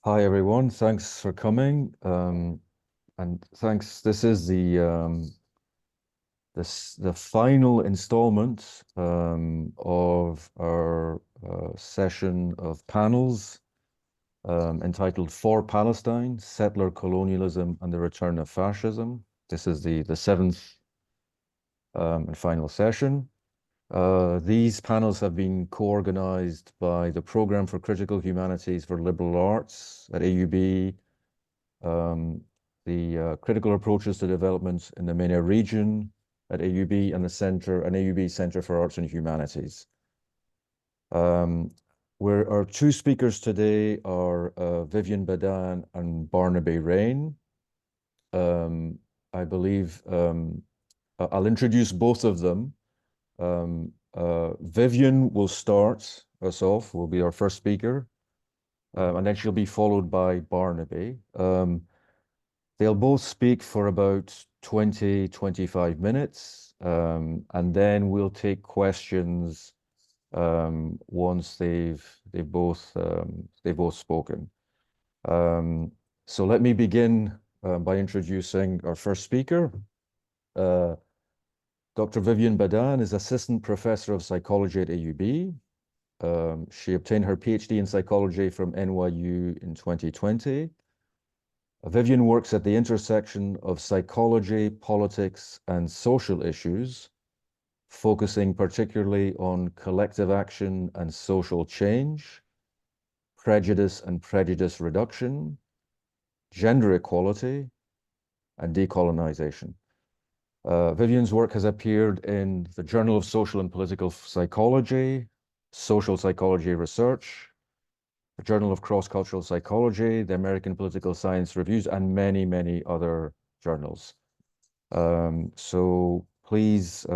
Hi everyone, thanks for coming. And thanks. This is the final installment of our session of panels entitled "For Palestine: Settler Colonialism and the Return of Fascism." This is the seventh and final session. These panels have been co-organized by the Program for Critical Humanities for Liberal Arts at AUB, the Critical Approaches to Development in the MENA region at AUB, and AUB Center for Arts and Humanities. Our two speakers today are Vivienne Badaan and Barnaby Raine. I believe I'll introduce both of them. Vivienne will start us off, will be our first speaker, and then she'll be followed by Barnaby. They'll both speak for about 20-25 minutes, and then we'll take questions once they've both spoken. So let me begin by introducing our first speaker. Dr. Vivienne Badaan is Assistant Professor of Psychology at AUB. She obtained her PhD in psychology from NYU in 2020. Vivienne works at the intersection of psychology, politics, and social issues, focusing particularly on collective action and social change, prejudice and prejudice reduction, gender equality, and decolonization. Vivienne's work has appeared in the Journal of Social and Political Psychology, Social Psychology Research, the Journal of Cross-Cultural Psychology, the American Political Science Reviews, and many, many other journals. So please,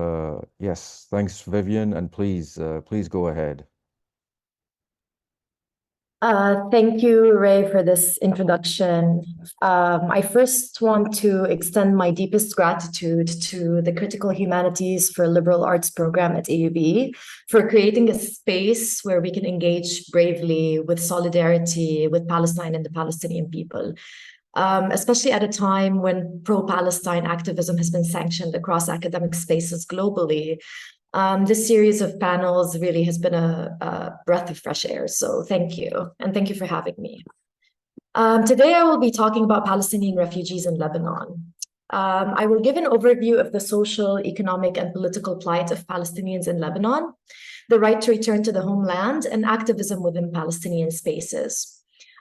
yes, thanks, Vivienne, and please go ahead. Thank you, Ray, for this introduction. I first want to extend my deepest gratitude to the Critical Humanities for Liberal Arts program at AUB for creating a space where we can engage bravely with solidarity with Palestine and the Palestinian people, especially at a time when pro-Palestine activism has been sanctioned across academic spaces globally. This series of panels really has been a breath of fresh air. So thank you. And thank you for having me. Today, I will be talking about Palestinian refugees in Lebanon. I will give an overview of the social, economic, and political plight of Palestinians in Lebanon, the right to return to the homeland, and activism within Palestinian spaces.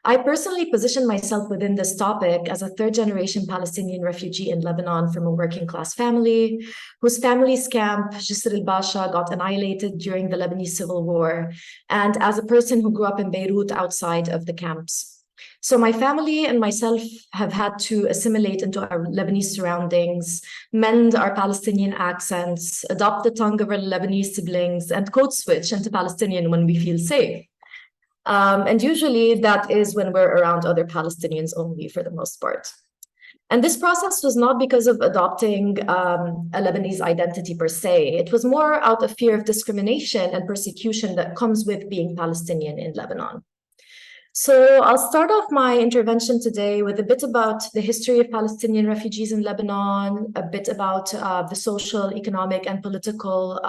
I personally position myself within this topic as a third-generation Palestinian refugee in Lebanon from a working-class family, whose family's camp, Jisr al-Basha, got annihilated during the Lebanese Civil War, and as a person who grew up in Beirut outside of the camps. So my family and myself have had to assimilate into our Lebanese surroundings, mend our Palestinian accents, adopt the tongue of our Lebanese siblings, and code switch into Palestinian when we feel safe. And usually that is when we're around other Palestinians only for the most part. And this process was not because of adopting a Lebanese identity per se. It was more out of fear of discrimination and persecution that comes with being Palestinian in Lebanon. So I'll start off my intervention today with a bit about the history of Palestinian refugees in Lebanon, a bit about the social, economic, and political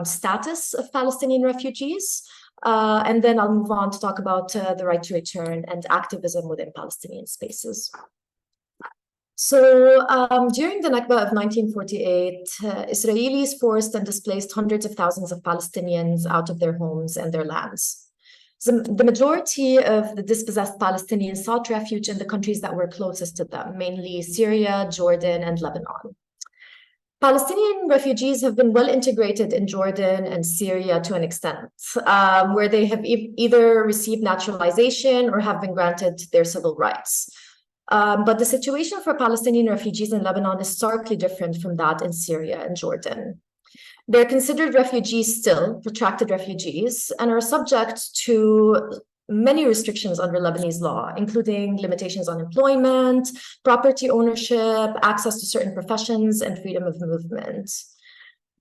status of Palestinian refugees. And then I'll move on to talk about the right to return and activism within Palestinian spaces. So during the Nakba of 1948, Israelis forced and displaced hundreds of thousands of Palestinians out of their homes and their lands. The majority of the dispossessed Palestinians sought refuge in the countries that were closest to them, mainly Syria, Jordan, and Lebanon. Palestinian refugees have been well integrated in Jordan and Syria to an extent, where they have either received naturalization or have been granted their civil rights. But the situation for Palestinian refugees in Lebanon is starkly different from that in Syria and Jordan. They're considered refugees still, protracted refugees, and are subject to many restrictions under Lebanese law, including limitations on employment, property ownership, access to certain professions, and freedom of movement.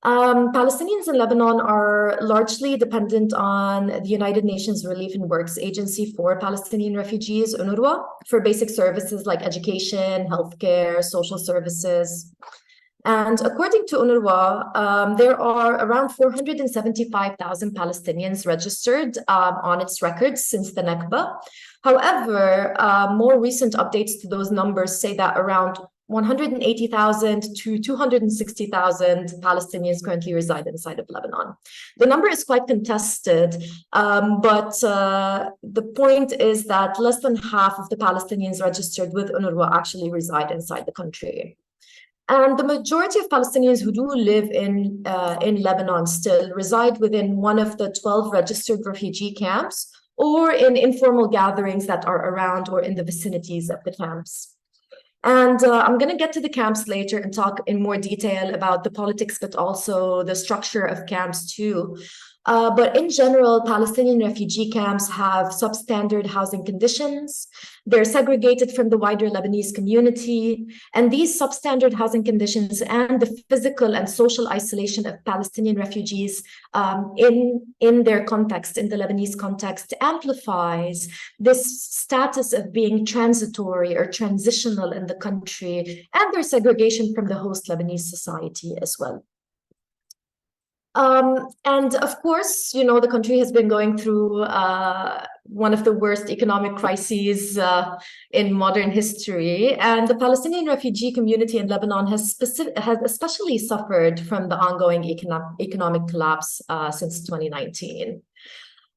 Palestinians in Lebanon are largely dependent on the United Nations Relief and Works Agency for Palestinian Refugees, UNRWA, for basic services like education, healthcare, social services. And according to UNRWA, there are around 475,000 Palestinians registered on its records since the Nakba. However, more recent updates to those numbers say that around 180,000 to 260,000 Palestinians currently reside inside of Lebanon. The number is quite contested, but the point is that less than half of the Palestinians registered with UNRWA actually reside inside the country. And the majority of Palestinians who do live in Lebanon still reside within one of the 12 registered refugee camps or in informal gatherings that are around or in the vicinities of the camps. And I'm going to get to the camps later and talk in more detail about the politics, but also the structure of camps too. But in general, Palestinian refugee camps have substandard housing conditions. They're segregated from the wider Lebanese community. And these substandard housing conditions and the physical and social isolation of Palestinian refugees in their context, in the Lebanese context, amplifies this status of being transitory or transitional in the country and their segregation from the host Lebanese society as well. And of course, you know, the country has been going through one of the worst economic crises in modern history. And the Palestinian refugee community in Lebanon has especially suffered from the ongoing economic collapse since 2019.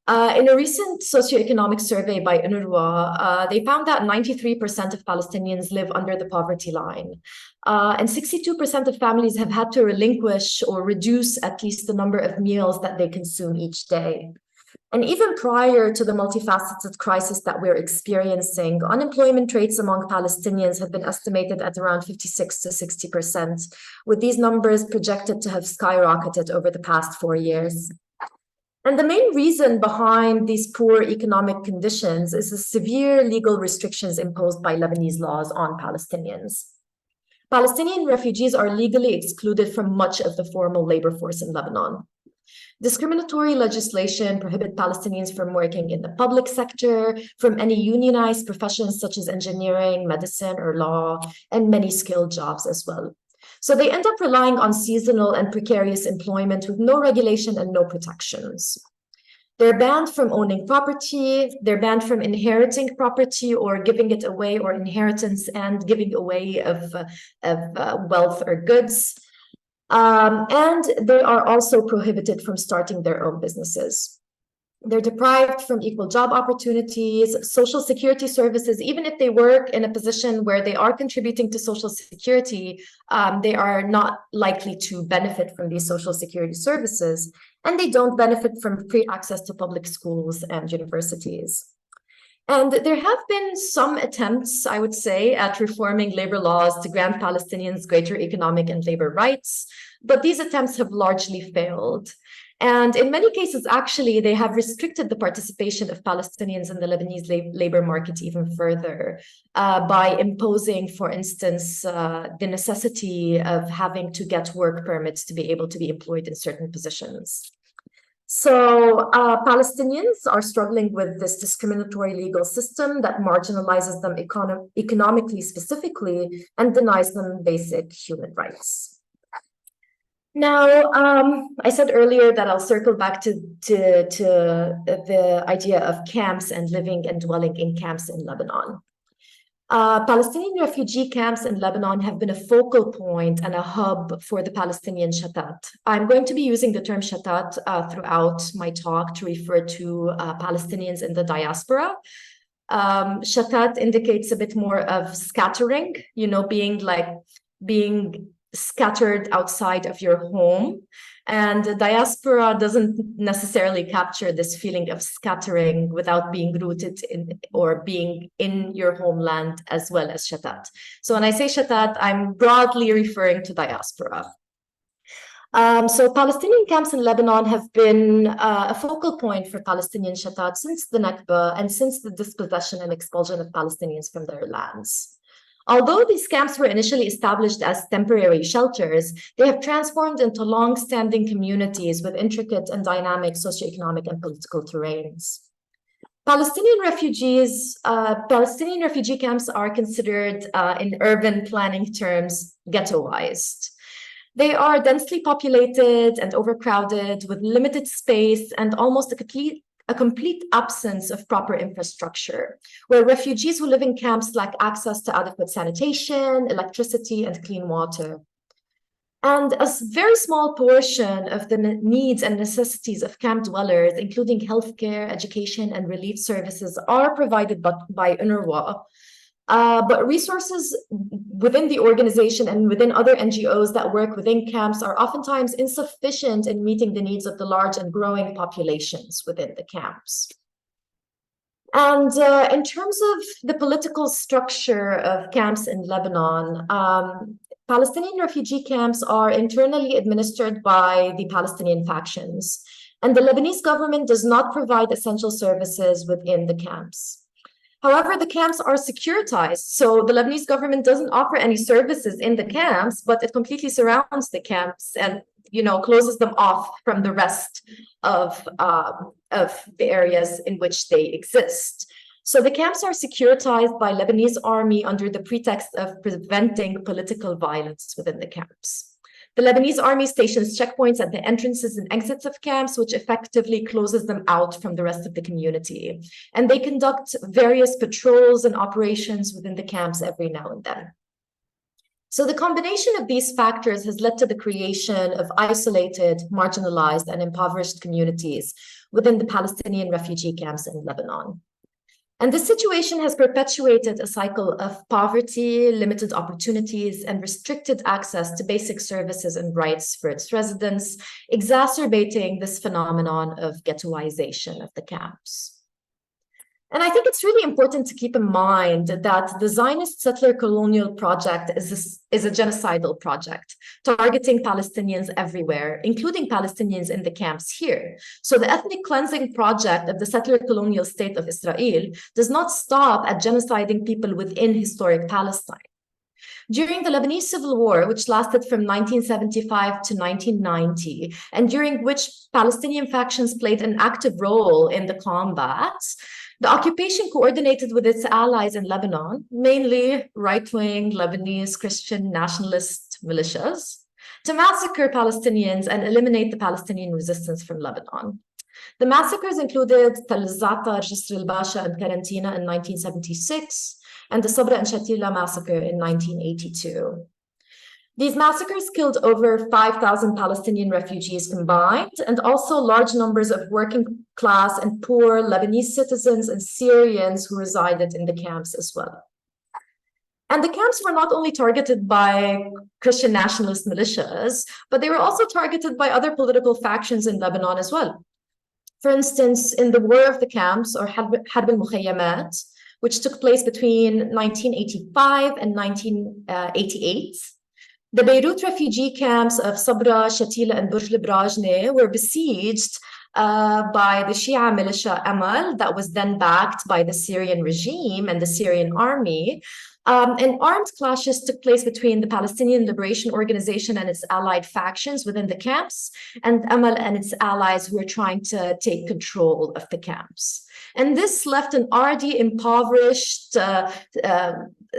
In a recent socioeconomic survey by UNRWA, they found that 93% of Palestinians live under the poverty line. And 62% of families have had to relinquish or reduce at least the number of meals that they consume each day. And even prior to the multifaceted crisis that we're experiencing, unemployment rates among Palestinians have been estimated at around 56 to 60%, with these numbers projected to have skyrocketed over the past 4 years. And the main reason behind these poor economic conditions is the severe legal restrictions imposed by Lebanese laws on Palestinians. Palestinian refugees are legally excluded from much of the formal labor force in Lebanon. Discriminatory legislation prohibits Palestinians from working in the public sector, from any unionized professions such as engineering, medicine, or law, and many skilled jobs as well. So they end up relying on seasonal and precarious employment with no regulation and no protections. They're banned from owning property, they're banned from inheriting property or giving it away, or inheritance and giving away of wealth or goods. And they are also prohibited from starting their own businesses. They're deprived from equal job opportunities, social security services. Even if they work in a position where they are contributing to social security, they are not likely to benefit from these social security services, and they don't benefit from free access to public schools and universities. And there have been some attempts, I would say, at reforming labor laws to grant Palestinians greater economic and labor rights, but these attempts have largely failed. And in many cases, actually, they have restricted the participation of Palestinians in the Lebanese labor market even further by imposing, for instance, the necessity of having to get work permits to be able to be employed in certain positions. So Palestinians are struggling with this discriminatory legal system that marginalizes them economically specifically and denies them basic human rights. Now, I said earlier that I'll circle back to the idea of camps and living and dwelling in camps in Lebanon. Palestinian refugee camps in Lebanon have been a focal point and a hub for the Palestinian Shatat. I'm going to be using the term Shatat throughout my talk to refer to Palestinians in the diaspora. Shatat indicates a bit more of scattering, you know, being scattered outside of your home. And the diaspora doesn't necessarily capture this feeling of scattering without being rooted in or being in your homeland as well as Shatat. So when I say Shatat, I'm broadly referring to diaspora. So Palestinian camps in Lebanon have been a focal point for Palestinian Shatat since the Nakba and since the dispossession and expulsion of Palestinians from their lands. Although these camps were initially established as temporary shelters, they have transformed into long-standing communities with intricate and dynamic socioeconomic and political terrains. Palestinian refugee camps are considered, in urban planning terms, ghettoized. They are densely populated and overcrowded with limited space and almost a complete absence of proper infrastructure, where refugees who live in camps lack access to adequate sanitation, electricity, and clean water. And a very small portion of the needs and necessities of camp dwellers, including healthcare, education, and relief services, are provided by UNRWA. But resources within the organization and within other NGOs that work within camps are oftentimes insufficient in meeting the needs of the large and growing populations within the camps. And in terms of the political structure of camps in Lebanon, Palestinian refugee camps are internally administered by the Palestinian factions, and the Lebanese government does not provide essential services within the camps. However, the camps are securitized, so the Lebanese government doesn't offer any services in the camps, but it completely surrounds the camps and, closes them off from the rest of the areas in which they exist. So the camps are securitized by Lebanese army under the pretext of preventing political violence within the camps. The Lebanese army stations checkpoints at the entrances and exits of camps, which effectively closes them out from the rest of the community. And they conduct various patrols and operations within the camps every now and then. So the combination of these factors has led to the creation of isolated, marginalized, and impoverished communities within the Palestinian refugee camps in Lebanon. And this situation has perpetuated a cycle of poverty, limited opportunities, and restricted access to basic services and rights for its residents, exacerbating this phenomenon of ghettoization of the camps. And I think it's really important to keep in mind that the Zionist settler colonial project is a genocidal project, targeting Palestinians everywhere, including Palestinians in the camps here. So the ethnic cleansing project of the settler colonial state of Israel does not stop at genociding people within historic Palestine. During the Lebanese Civil War, which lasted from 1975 to 1990, and during which Palestinian factions played an active role in the combat, the occupation coordinated with its allies in Lebanon, mainly right-wing Lebanese Christian nationalist militias, to massacre Palestinians and eliminate the Palestinian resistance from Lebanon. The massacres included Tal Za'atar, Jisr al-Basha, and Karantina in 1976, and the Sabra and Shatila massacre in 1982. These massacres killed over 5,000 Palestinian refugees combined, and also large numbers of working class and poor Lebanese citizens and Syrians who resided in the camps as well. And the camps were not only targeted by Christian nationalist militias, but they were also targeted by other political factions in Lebanon as well. For instance, in the War of the Camps, or Harb al-Mukhayyamat, which took place between 1985 and 1988, the Beirut refugee camps of Sabra, Shatila, and Burj al-Brajne were besieged by the Shia militia Amal that was then backed by the Syrian regime and the Syrian army. And armed clashes took place between the Palestinian Liberation Organization and its allied factions within the camps, and Amal and its allies who were trying to take control of the camps. And this left an already impoverished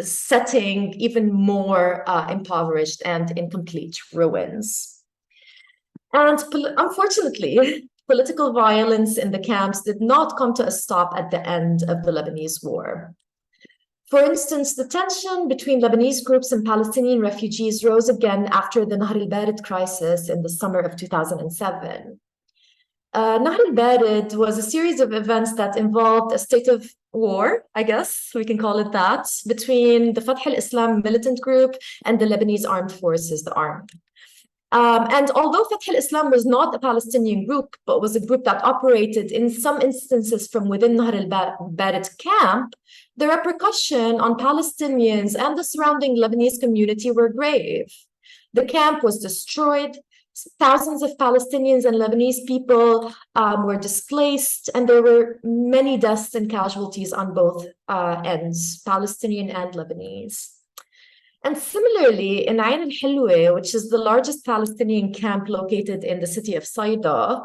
setting even more impoverished and in complete ruins. And unfortunately, political violence in the camps did not come to a stop at the end of the Lebanese war. For instance, the tension between Lebanese groups and Palestinian refugees rose again after the Nahr al-Barid crisis in the summer of 2007. Nahr al-Barid was a series of events that involved a state of war, I guess we can call it that, between the Fatah al-Islam militant group and the Lebanese armed forces, the army. And although Fatah al-Islam was not a Palestinian group, but was a group that operated in some instances from within Nahr al-Barid camp, the repercussion on Palestinians and the surrounding Lebanese community were grave. The camp was destroyed, thousands of Palestinians and Lebanese people were displaced, and there were many deaths and casualties on both ends, Palestinian and Lebanese. And similarly, in Ain al-Hilwa, which is the largest Palestinian camp located in the city of Saida,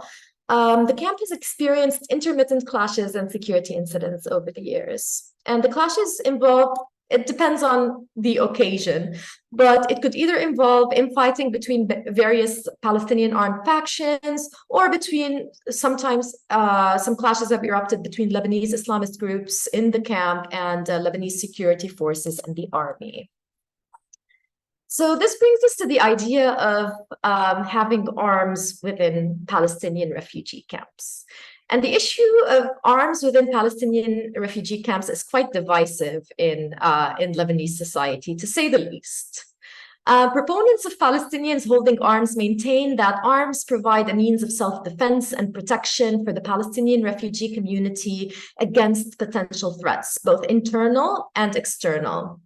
the camp has experienced intermittent clashes and security incidents over the years. And the clashes involve, it depends on the occasion, but it could either involve infighting between various Palestinian armed factions, or between sometimes some clashes have erupted between Lebanese Islamist groups in the camp and Lebanese security forces and the army. So this brings us to the idea of having arms within Palestinian refugee camps. And the issue of arms within Palestinian refugee camps is quite divisive in Lebanese society, to say the least. Proponents of Palestinians holding arms maintain that arms provide a means of self-defense and protection for the Palestinian refugee community against potential threats, both internal and external.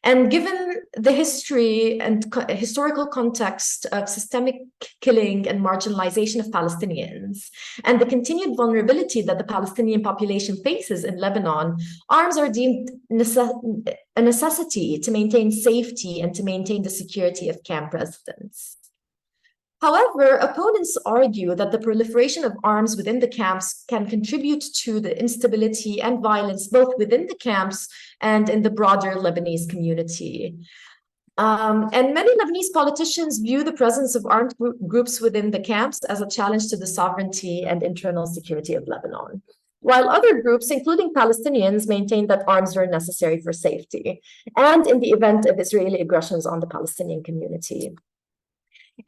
And given the history and historical context of systemic killing and marginalization of Palestinians, and the continued vulnerability that the Palestinian population faces in Lebanon, arms are deemed a necessity to maintain safety and to maintain the security of camp residents. However, opponents argue that the proliferation of arms within the camps can contribute to the instability and violence both within the camps and in the broader Lebanese community. And many Lebanese politicians view the presence of armed groups within the camps as a challenge to the sovereignty and internal security of Lebanon, while other groups, including Palestinians, maintain that arms are necessary for safety and in the event of Israeli aggressions on the Palestinian community.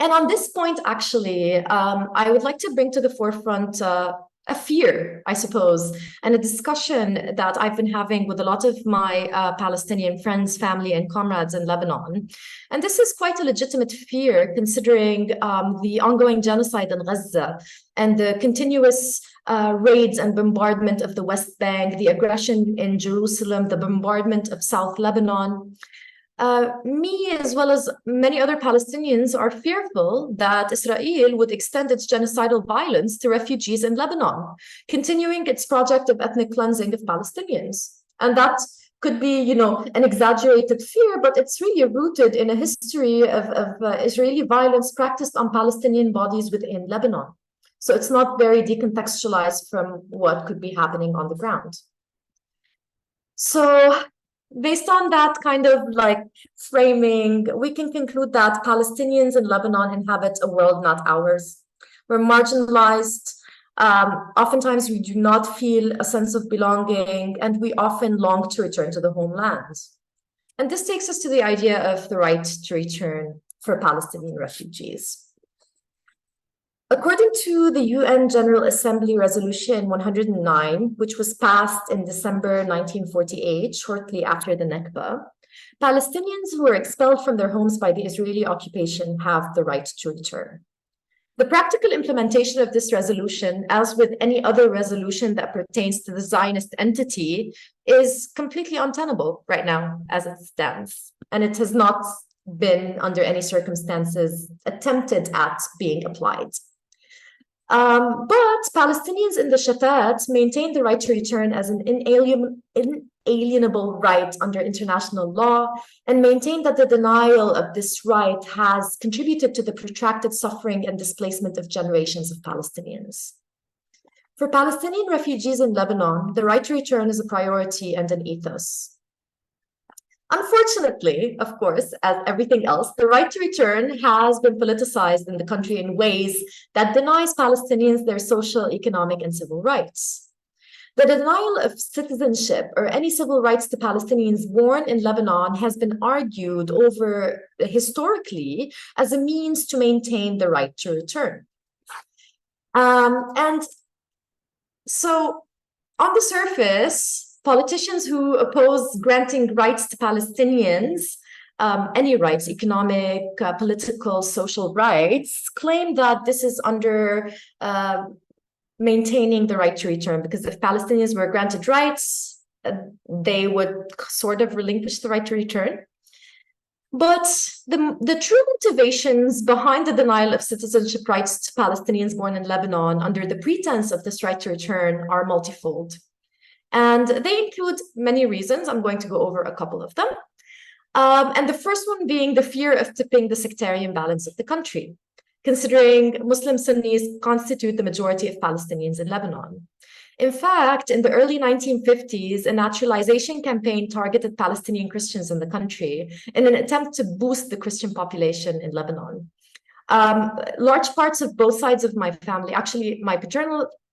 And on this point, actually, I would like to bring to the forefront a fear, I suppose, and a discussion that I've been having with a lot of my Palestinian friends, family, and comrades in Lebanon. And this is quite a legitimate fear, considering the ongoing genocide in Gaza and the continuous raids and bombardment of the West Bank, the aggression in Jerusalem, the bombardment of South Lebanon. Me, as well as many other Palestinians, are fearful that Israel would extend its genocidal violence to refugees in Lebanon, continuing its project of ethnic cleansing of Palestinians. And that could be, an exaggerated fear, but it's really rooted in a history of Israeli violence practiced on Palestinian bodies within Lebanon. So it's not very decontextualized from what could be happening on the ground. So, based on that kind of framing, we can conclude that Palestinians in Lebanon inhabit a world not ours. We're marginalized. Oftentimes we do not feel a sense of belonging, and we often long to return to the homeland. And this takes us to the idea of the right to return for Palestinian refugees. According to the UN General Assembly Resolution 109, which was passed in December 1948, shortly after the Nakba, Palestinians who were expelled from their homes by the Israeli occupation have the right to return. The practical implementation of this resolution, as with any other resolution that pertains to the Zionist entity, is completely untenable right now as it stands, and it has not been, under any circumstances, attempted at being applied. But Palestinians in the Shatat maintain the right to return as an inalienable right under international law, and maintain that the denial of this right has contributed to the protracted suffering and displacement of generations of Palestinians. For Palestinian refugees in Lebanon, the right to return is a priority and an ethos. Unfortunately, of course, as everything else, the right to return has been politicized in the country in ways that denies Palestinians their social, economic, and civil rights. The denial of citizenship or any civil rights to Palestinians born in Lebanon has been argued over historically as a means to maintain the right to return. And so on the surface, politicians who oppose granting rights to Palestinians, any rights, economic, political, social rights, claim that this is under maintaining the right to return, because if Palestinians were granted rights, they would sort of relinquish the right to return. But the true motivations behind the denial of citizenship rights to Palestinians born in Lebanon under the pretense of this right to return are multifold. And they include many reasons. I'm going to go over a couple of them. And the first one being the fear of tipping the sectarian balance of the country, considering Muslim Sunnis constitute the majority of Palestinians in Lebanon. In fact, in the early 1950s, a naturalization campaign targeted Palestinian Christians in the country in an attempt to boost the Christian population in Lebanon. Large parts of both sides of my family, actually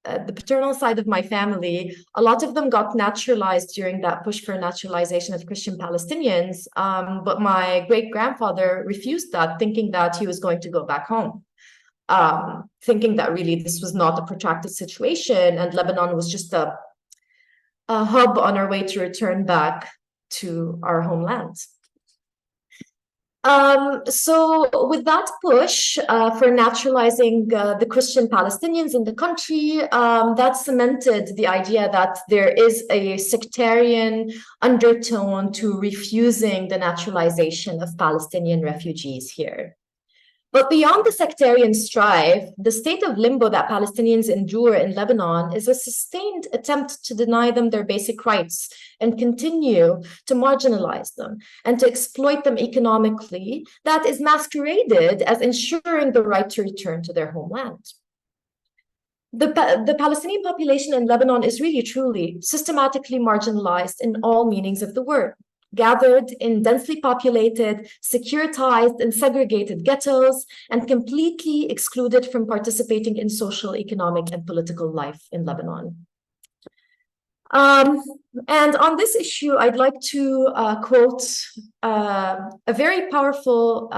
the paternal side of my family, a lot of them got naturalized during that push for naturalization of Christian Palestinians. But my great-grandfather refused that, thinking that he was going to go back home. Thinking that really this was not a protracted situation and Lebanon was just a hub on our way to return back to our homeland. So with that push for naturalizing the Christian Palestinians in the country, that cemented the idea that there is a sectarian undertone to refusing the naturalization of Palestinian refugees here. But beyond the sectarian strife, the state of limbo that Palestinians endure in Lebanon is a sustained attempt to deny them their basic rights and continue to marginalize them and to exploit them economically, that is masqueraded as ensuring the right to return to their homeland. The Palestinian population in Lebanon is really truly systematically marginalized in all meanings of the word, gathered in densely populated, securitized, and segregated ghettos, and completely excluded from participating in social, economic, and political life in Lebanon. And on this issue, I'd like to quote a very powerful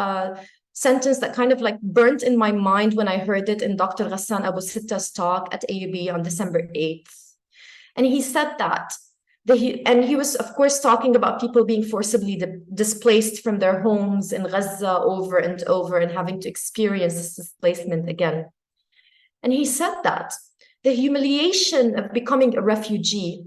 sentence that kind of like burnt in my mind when I heard it in Dr. Ghassan Abu Sitta's talk at AUB on December 8th. And he said that, and he was, of course, talking about people being forcibly displaced from their homes in Gaza over and over and having to experience this displacement again. And he said that the humiliation of becoming a refugee,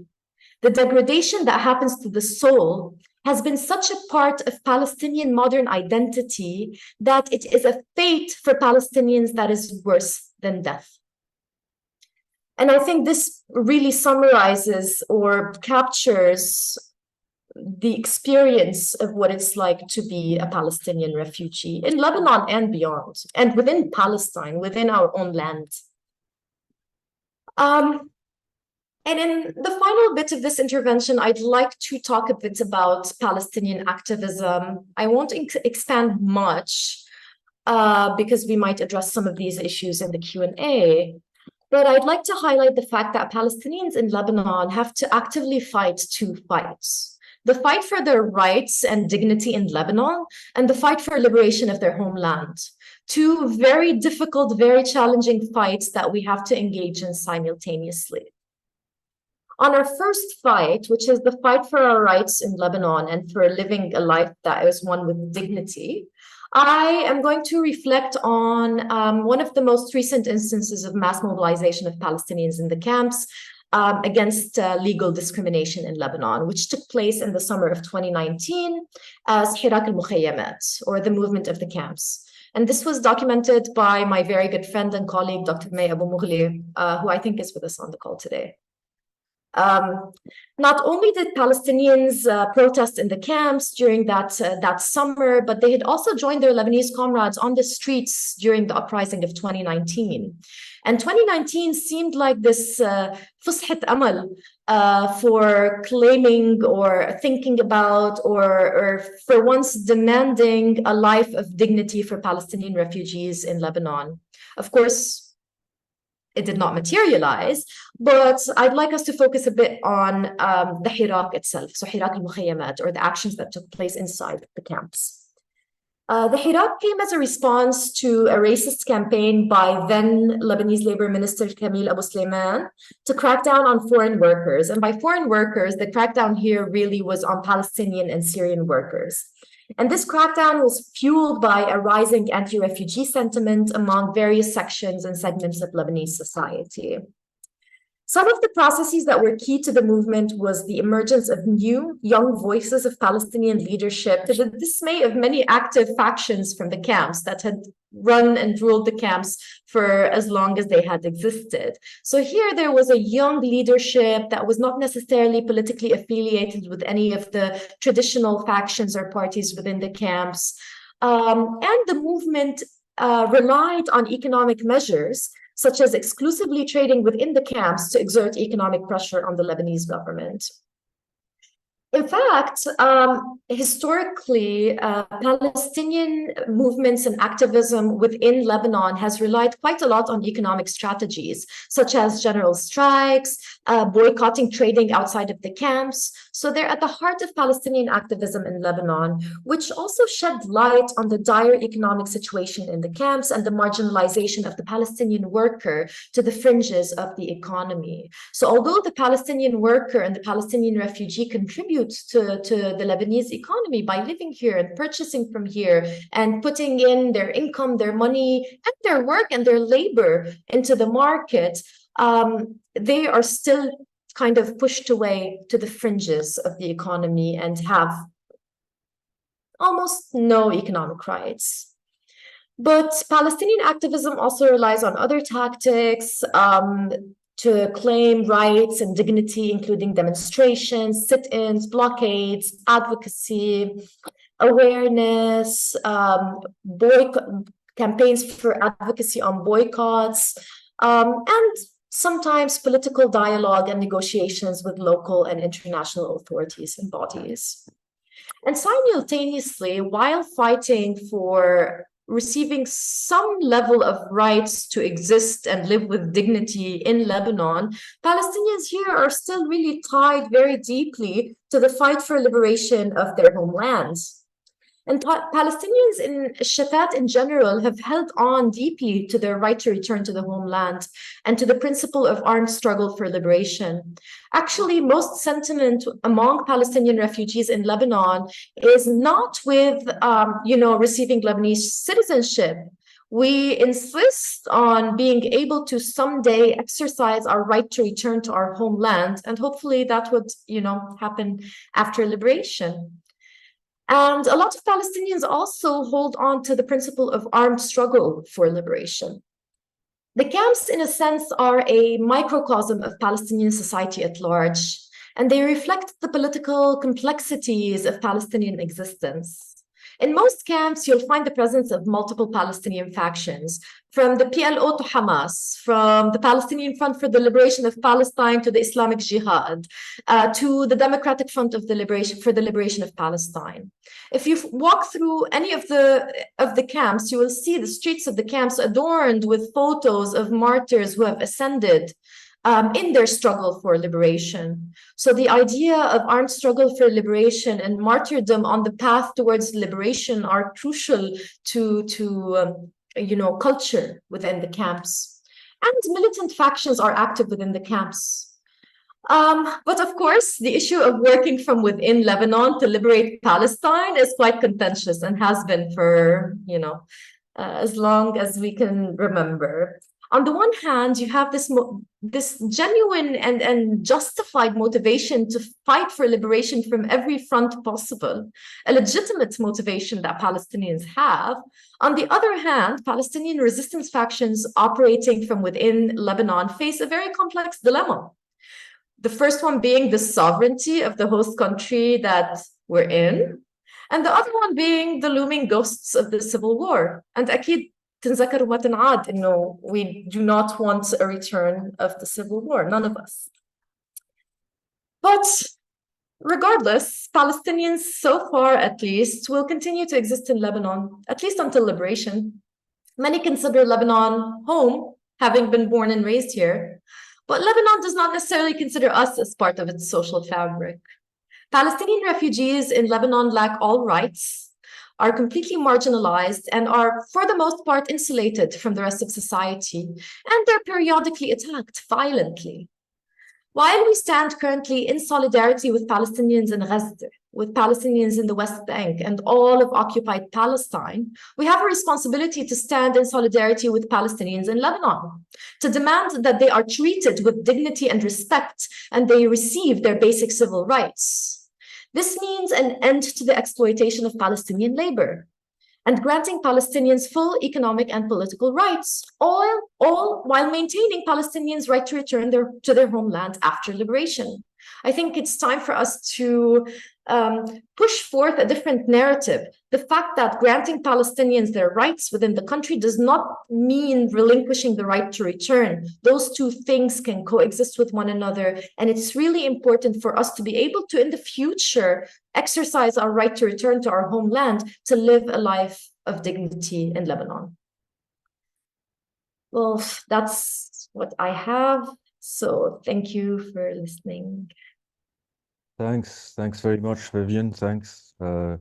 the degradation that happens to the soul, has been such a part of Palestinian modern identity that it is a fate for Palestinians that is worse than death. And I think this really summarizes or captures the experience of what it's like to be a Palestinian refugee in Lebanon and beyond, and within Palestine, within our own land. And in the final bit of this intervention, I'd like to talk a bit about Palestinian activism. I won't expand much because we might address some of these issues in the Q&A. But I'd like to highlight the fact that Palestinians in Lebanon have to actively fight two fights: the fight for their rights and dignity in Lebanon, and the fight for liberation of their homeland. Two very difficult, very challenging fights that we have to engage in simultaneously. On our first fight, which is the fight for our rights in Lebanon and for living a life that is one with dignity, I am going to reflect on one of the most recent instances of mass mobilization of Palestinians in the camps against legal discrimination in Lebanon, which took place in the summer of 2019 as Hirak al-Mukhayyamat, or the movement of the camps. And this was documented by my very good friend and colleague, Dr. May Abu Mughli, who I think is with us on the call today. Not only did Palestinians protest in the camps during that summer, but they had also joined their Lebanese comrades on the streets during the uprising of 2019. And 2019 seemed like this fushat amal for claiming or thinking about or for once demanding a life of dignity for Palestinian refugees in Lebanon. Of course, it did not materialize, but I'd like us to focus a bit on the Hirak itself, so Hirak al-Mukhayyamat, or the actions that took place inside the camps. The Hirak came as a response to a racist campaign by then Lebanese Labor Minister Kamil Abu Sulaiman to crack down on foreign workers. And by foreign workers, the crackdown here really was on Palestinian and Syrian workers. And this crackdown was fueled by a rising anti-refugee sentiment among various sections and segments of Lebanese society. Some of the processes that were key to the movement was the emergence of new, young voices of Palestinian leadership, to the dismay of many active factions from the camps that had run and ruled the camps for as long as they had existed. So here there was a young leadership that was not necessarily politically affiliated with any of the traditional factions or parties within the camps. And the movement relied on economic measures, such as exclusively trading within the camps to exert economic pressure on the Lebanese government. In fact, historically, Palestinian movements and activism within Lebanon has relied quite a lot on economic strategies, such as general strikes, boycotting trading outside of the camps. So they're at the heart of Palestinian activism in Lebanon, which also shed light on the dire economic situation in the camps and the marginalization of the Palestinian worker to the fringes of the economy. So although the Palestinian worker and the Palestinian refugee contribute to the Lebanese economy by living here and purchasing from here and putting in their income, their money, and their work and their labor into the market, they are still kind of pushed away to the fringes of the economy and have almost no economic rights. But Palestinian activism also relies on other tactics to claim rights and dignity, including demonstrations, sit-ins, blockades, advocacy, awareness, campaigns for advocacy on boycotts, and sometimes political dialogue and negotiations with local and international authorities and bodies. And simultaneously, while fighting for receiving some level of rights to exist and live with dignity in Lebanon, Palestinians here are still really tied very deeply to the fight for liberation of their homelands. And Palestinians in Shatat in general have held on deeply to their right to return to the homeland and to the principle of armed struggle for liberation. Actually, most sentiment among Palestinian refugees in Lebanon is not with, receiving Lebanese citizenship. We insist on being able to someday exercise our right to return to our homeland, and hopefully that would, happen after liberation. And a lot of Palestinians also hold on to the principle of armed struggle for liberation. The camps, in a sense, are a microcosm of Palestinian society at large, and they reflect the political complexities of Palestinian existence. In most camps, you'll find the presence of multiple Palestinian factions, from the PLO to Hamas, from the Palestinian Front for the Liberation of Palestine to the Islamic Jihad, to the Democratic Front for the Liberation of Palestine. If you walk through any of the camps, you will see the streets of the camps adorned with photos of martyrs who have ascended in their struggle for liberation. So the idea of armed struggle for liberation and martyrdom on the path towards liberation are crucial to culture within the camps. And militant factions are active within the camps. But of course, the issue of working from within Lebanon to liberate Palestine is quite contentious and has been for, as long as we can remember. On the one hand, you have this genuine and justified motivation to fight for liberation from every front possible, a legitimate motivation that Palestinians have. On the other hand, Palestinian resistance factions operating from within Lebanon face a very complex dilemma. The first one being the sovereignty of the host country that we're in, and the other one being the looming ghosts of the civil war. And أكيد تنذكر وتنعاد إنه we do not want a return of the civil war, none of us. But regardless, Palestinians, so far at least, will continue to exist in Lebanon, at least until liberation. Many consider Lebanon home, having been born and raised here, but Lebanon does not necessarily consider us as part of its social fabric. Palestinian refugees in Lebanon lack all rights, are completely marginalized, and are, for the most part, insulated from the rest of society, and they're periodically attacked violently. While we stand currently in solidarity with Palestinians in Gaza, with Palestinians in the West Bank, and all of occupied Palestine, we have a responsibility to stand in solidarity with Palestinians in Lebanon, to demand that they are treated with dignity and respect, and they receive their basic civil rights. This means an end to the exploitation of Palestinian labor. and granting Palestinians full economic and political rights, all while maintaining Palestinians' right to return to their homeland after liberation. I think it's time for us to push forth a different narrative. The fact that granting Palestinians their rights within the country does not mean relinquishing the right to return. Those two things can coexist with one another. And it's really important for us to be able to, in the future, exercise our right to return to our homeland to live a life of dignity in Lebanon. Well, that's what I have. So thank you for listening. Thanks very much, Vivienne. Thanks. That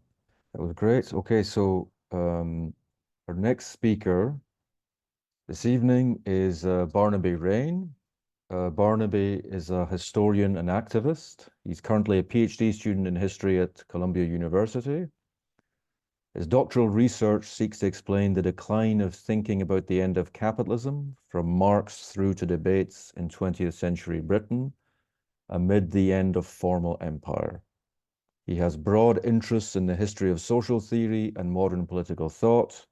was great. Okay, so our next speaker this evening is Barnaby Raine. Barnaby is a historian and activist. He's currently a PhD student in history at Columbia University. His doctoral research seeks to explain the decline of thinking about the end of capitalism from Marx through to debates in 20th century Britain amid the end of formal empire. He has broad interests in the history of social theory and modern political thought,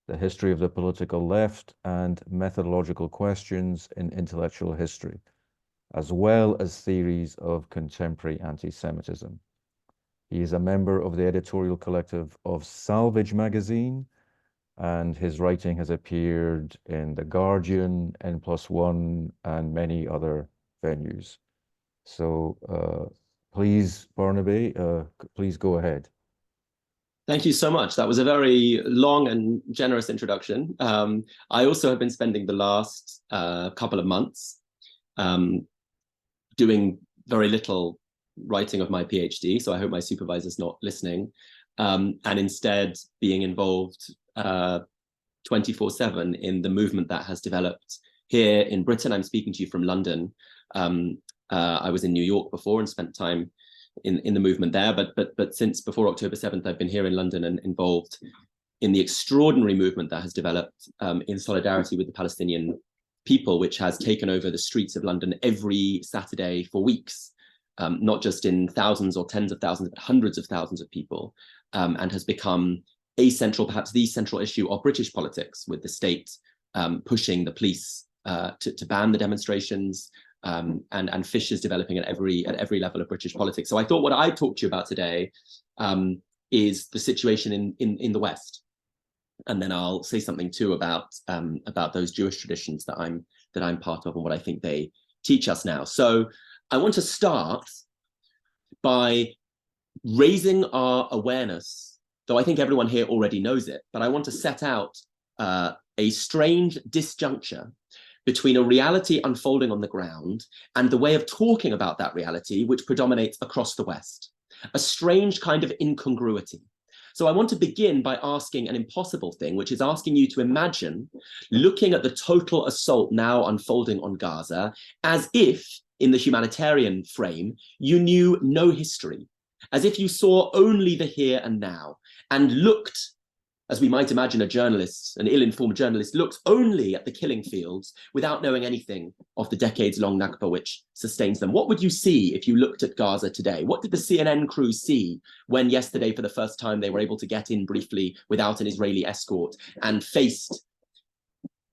the history of the political left, and methodological questions in intellectual history, as well as theories of contemporary anti-Semitism. He is a member of the editorial collective of Salvage magazine, and his writing has appeared in The Guardian, N+1, and many other venues. So please, Barnaby, please go ahead. Thank you so much. That was a very long and generous introduction. I also have been spending the last couple of months doing very little writing of my PhD, so I hope my supervisor's not listening, and instead being involved 24/7 in the movement that has developed here in Britain. I'm speaking to you from London. I was in New York before and spent time in the movement there, but since before October 7th, I've been here in London and involved in the extraordinary movement that has developed in solidarity with the Palestinian people, which has taken over the streets of London every Saturday for weeks, not just in thousands or tens of thousands, but hundreds of thousands of people, and has become a central, perhaps the central issue of British politics, with the state pushing the police to ban the demonstrations, and fissures developing at every level of British politics. So I thought what I'd talk to you about today is the situation in the West, and then I'll say something too about those Jewish traditions that I'm part of and what I think they teach us now. So I want to start by raising our awareness, though I think everyone here already knows it, but I want to set out a strange disjuncture between a reality unfolding on the ground and the way of talking about that reality which predominates across the West, a strange kind of incongruity. So I want to begin by asking an impossible thing, which is asking you to imagine looking at the total assault now unfolding on Gaza as if, in the humanitarian frame, you knew no history, as if you saw only the here and now, and looked, as we might imagine a journalist, an ill-informed journalist, looks only at the killing fields without knowing anything of the decades-long Nakba which sustains them. What would you see if you looked at Gaza today? What did the CNN crew see when yesterday, for the first time, they were able to get in briefly without an Israeli escort and faced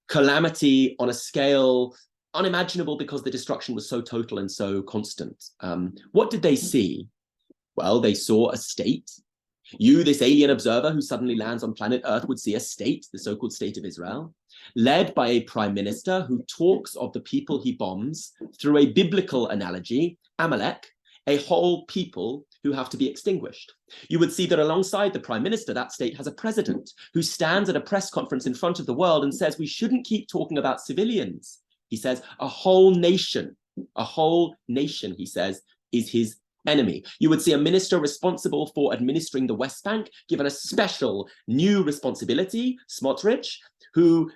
calamity on a scale unimaginable because the destruction was so total and so constant? What did they see? Well, they saw a state. You, this alien observer who suddenly lands on planet Earth, would see a state, the so-called state of Israel, led by a prime minister who talks of the people he bombs through a biblical analogy, Amalek, a whole people who have to be extinguished. You would see that alongside the prime minister, that state has a president who stands at a press conference in front of the world and says, we shouldn't keep talking about civilians. He says, a whole nation, he says, is his enemy. You would see a minister responsible for administering the West Bank given a special new responsibility, Smotrich, who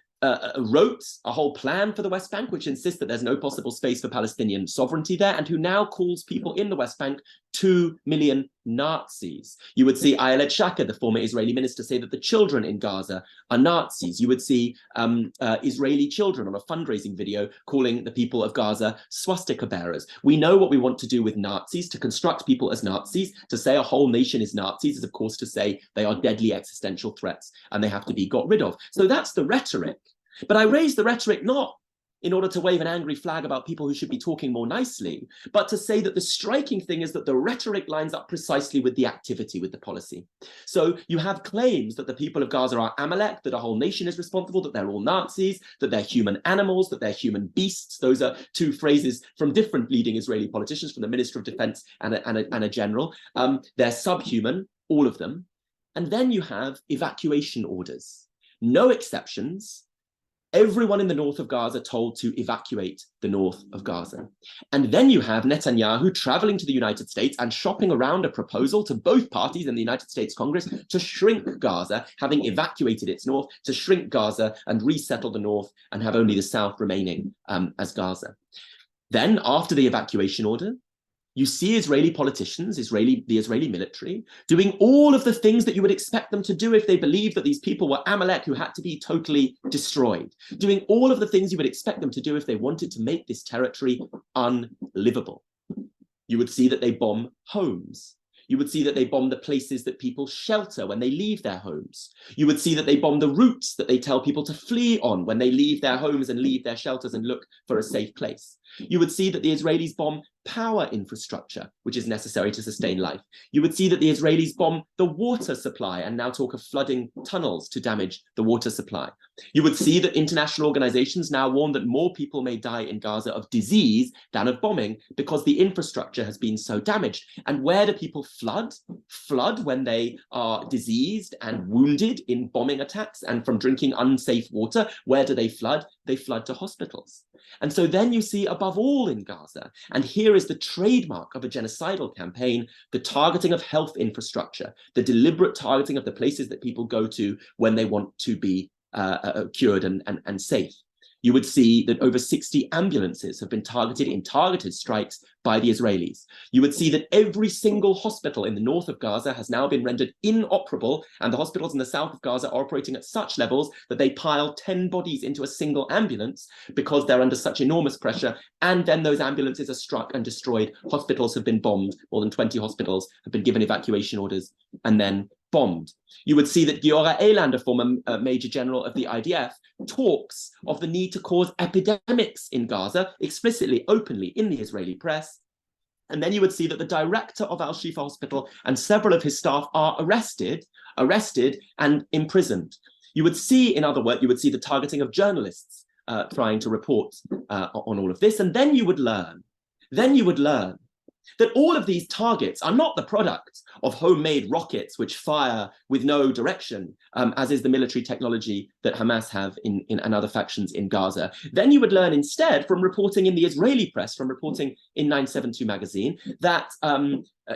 wrote a whole plan for the West Bank, which insists that there's no possible space for Palestinian sovereignty there, and who now calls people in the West Bank 2 million Nazis. You would see Ayelet Shaked, the former Israeli minister, say that the children in Gaza are Nazis. You would see Israeli children on a fundraising video calling the people of Gaza swastika bearers. We know what we want to do with Nazis. To construct people as Nazis, to say a whole nation is Nazis, is of course to say they are deadly existential threats and they have to be got rid of. So that's the rhetoric. But I raise the rhetoric not in order to wave an angry flag about people who should be talking more nicely, but to say that the striking thing is that the rhetoric lines up precisely with the activity, with the policy. So you have claims that the people of Gaza are Amalek, that a whole nation is responsible, that they're all Nazis, that they're human animals, that they're human beasts. Those are two phrases from different leading Israeli politicians, from the Minister of Defense and a general. They're subhuman, all of them. And then you have evacuation orders. No exceptions. Everyone in the north of Gaza told to evacuate the north of Gaza. And then you have Netanyahu traveling to the United States and shopping around a proposal to both parties in the United States Congress to shrink Gaza, having evacuated its north, to shrink Gaza and resettle the north and have only the south remaining as Gaza. Then, after the evacuation order, you see Israeli politicians, the Israeli military, doing all of the things that you would expect them to do if they believed that these people were Amalek who had to be totally destroyed, doing all of the things you would expect them to do if they wanted to make this territory unlivable. You would see that they bomb homes. You would see that they bomb the places that people shelter when they leave their homes. You would see that they bomb the routes that they tell people to flee on when they leave their homes and leave their shelters and look for a safe place. You would see that the Israelis bomb power infrastructure, which is necessary to sustain life. You would see that the Israelis bomb the water supply and now talk of flooding tunnels to damage the water supply. You would see that international organizations now warn that more people may die in Gaza of disease than of bombing because the infrastructure has been so damaged. And where do people flood? Flood when they are diseased and wounded in bombing attacks and from drinking unsafe water. Where do they flood? They flood to hospitals. And so then you see, above all in Gaza, and here is the trademark of a genocidal campaign, the targeting of health infrastructure, the deliberate targeting of the places that people go to when they want to be cured and safe. You would see that over 60 ambulances have been targeted in targeted strikes by the Israelis. You would see that every single hospital in the north of Gaza has now been rendered inoperable, and the hospitals in the south of Gaza are operating at such levels that they pile 10 bodies into a single ambulance because they're under such enormous pressure, and then those ambulances are struck and destroyed. Hospitals have been bombed. More than 20 hospitals have been given evacuation orders and then bombed. You would see that Giora Eiland, a former major general of the IDF, talks of the need to cause epidemics in Gaza explicitly, openly in the Israeli press. And then you would see that the director of Al-Shifa Hospital and several of his staff are arrested and imprisoned. You would see, in other words, you would see the targeting of journalists trying to report on all of this. And then you would learn that all of these targets are not the product of homemade rockets which fire with no direction, as is the military technology that Hamas have in other factions in Gaza. Then you would learn instead from reporting in the Israeli press, from reporting in 972 magazine, that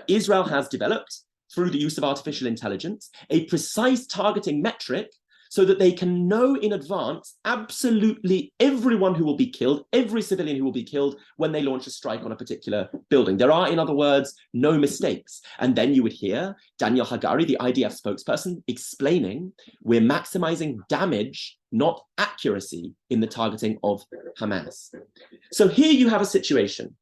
Israel has developed, through the use of artificial intelligence, a precise targeting metric so that they can know in advance absolutely everyone who will be killed, every civilian who will be killed when they launch a strike on a particular building. There are, in other words, no mistakes. And then you would hear Daniel Hagari, the IDF spokesperson, explaining, we're maximizing damage, not accuracy, in the targeting of Hamas. So here you have a situation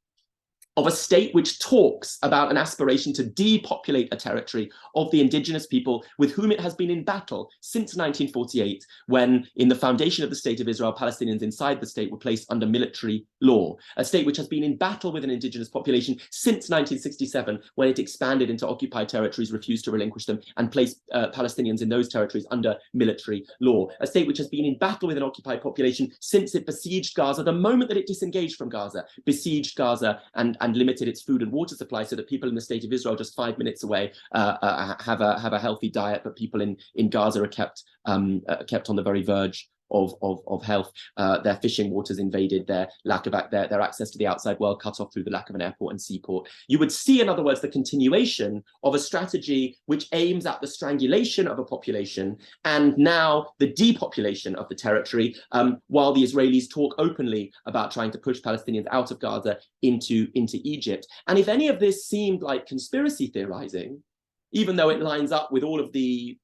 of a state which talks about an aspiration to depopulate a territory of the indigenous people with whom it has been in battle since 1948, when in the foundation of the state of Israel, Palestinians inside the state were placed under military law. A state which has been in battle with an indigenous population since 1967, when it expanded into occupied territories, refused to relinquish them, and placed Palestinians in those territories under military law. A state which has been in battle with an occupied population since it besieged Gaza, the moment that it disengaged from Gaza, besieged Gaza and limited its food and water supply so that people in the state of Israel just 5 minutes away have a healthy diet, but people in Gaza are kept on the very verge of health, their fishing waters invaded, their lack of their access to the outside world cut off through the lack of an airport and seaport. You would see, in other words, the continuation of a strategy which aims at the strangulation of a population and now the depopulation of the territory, while the Israelis talk openly about trying to push Palestinians out of Gaza into Egypt. And if any of this seemed like conspiracy theorizing, even though it lines up with all of the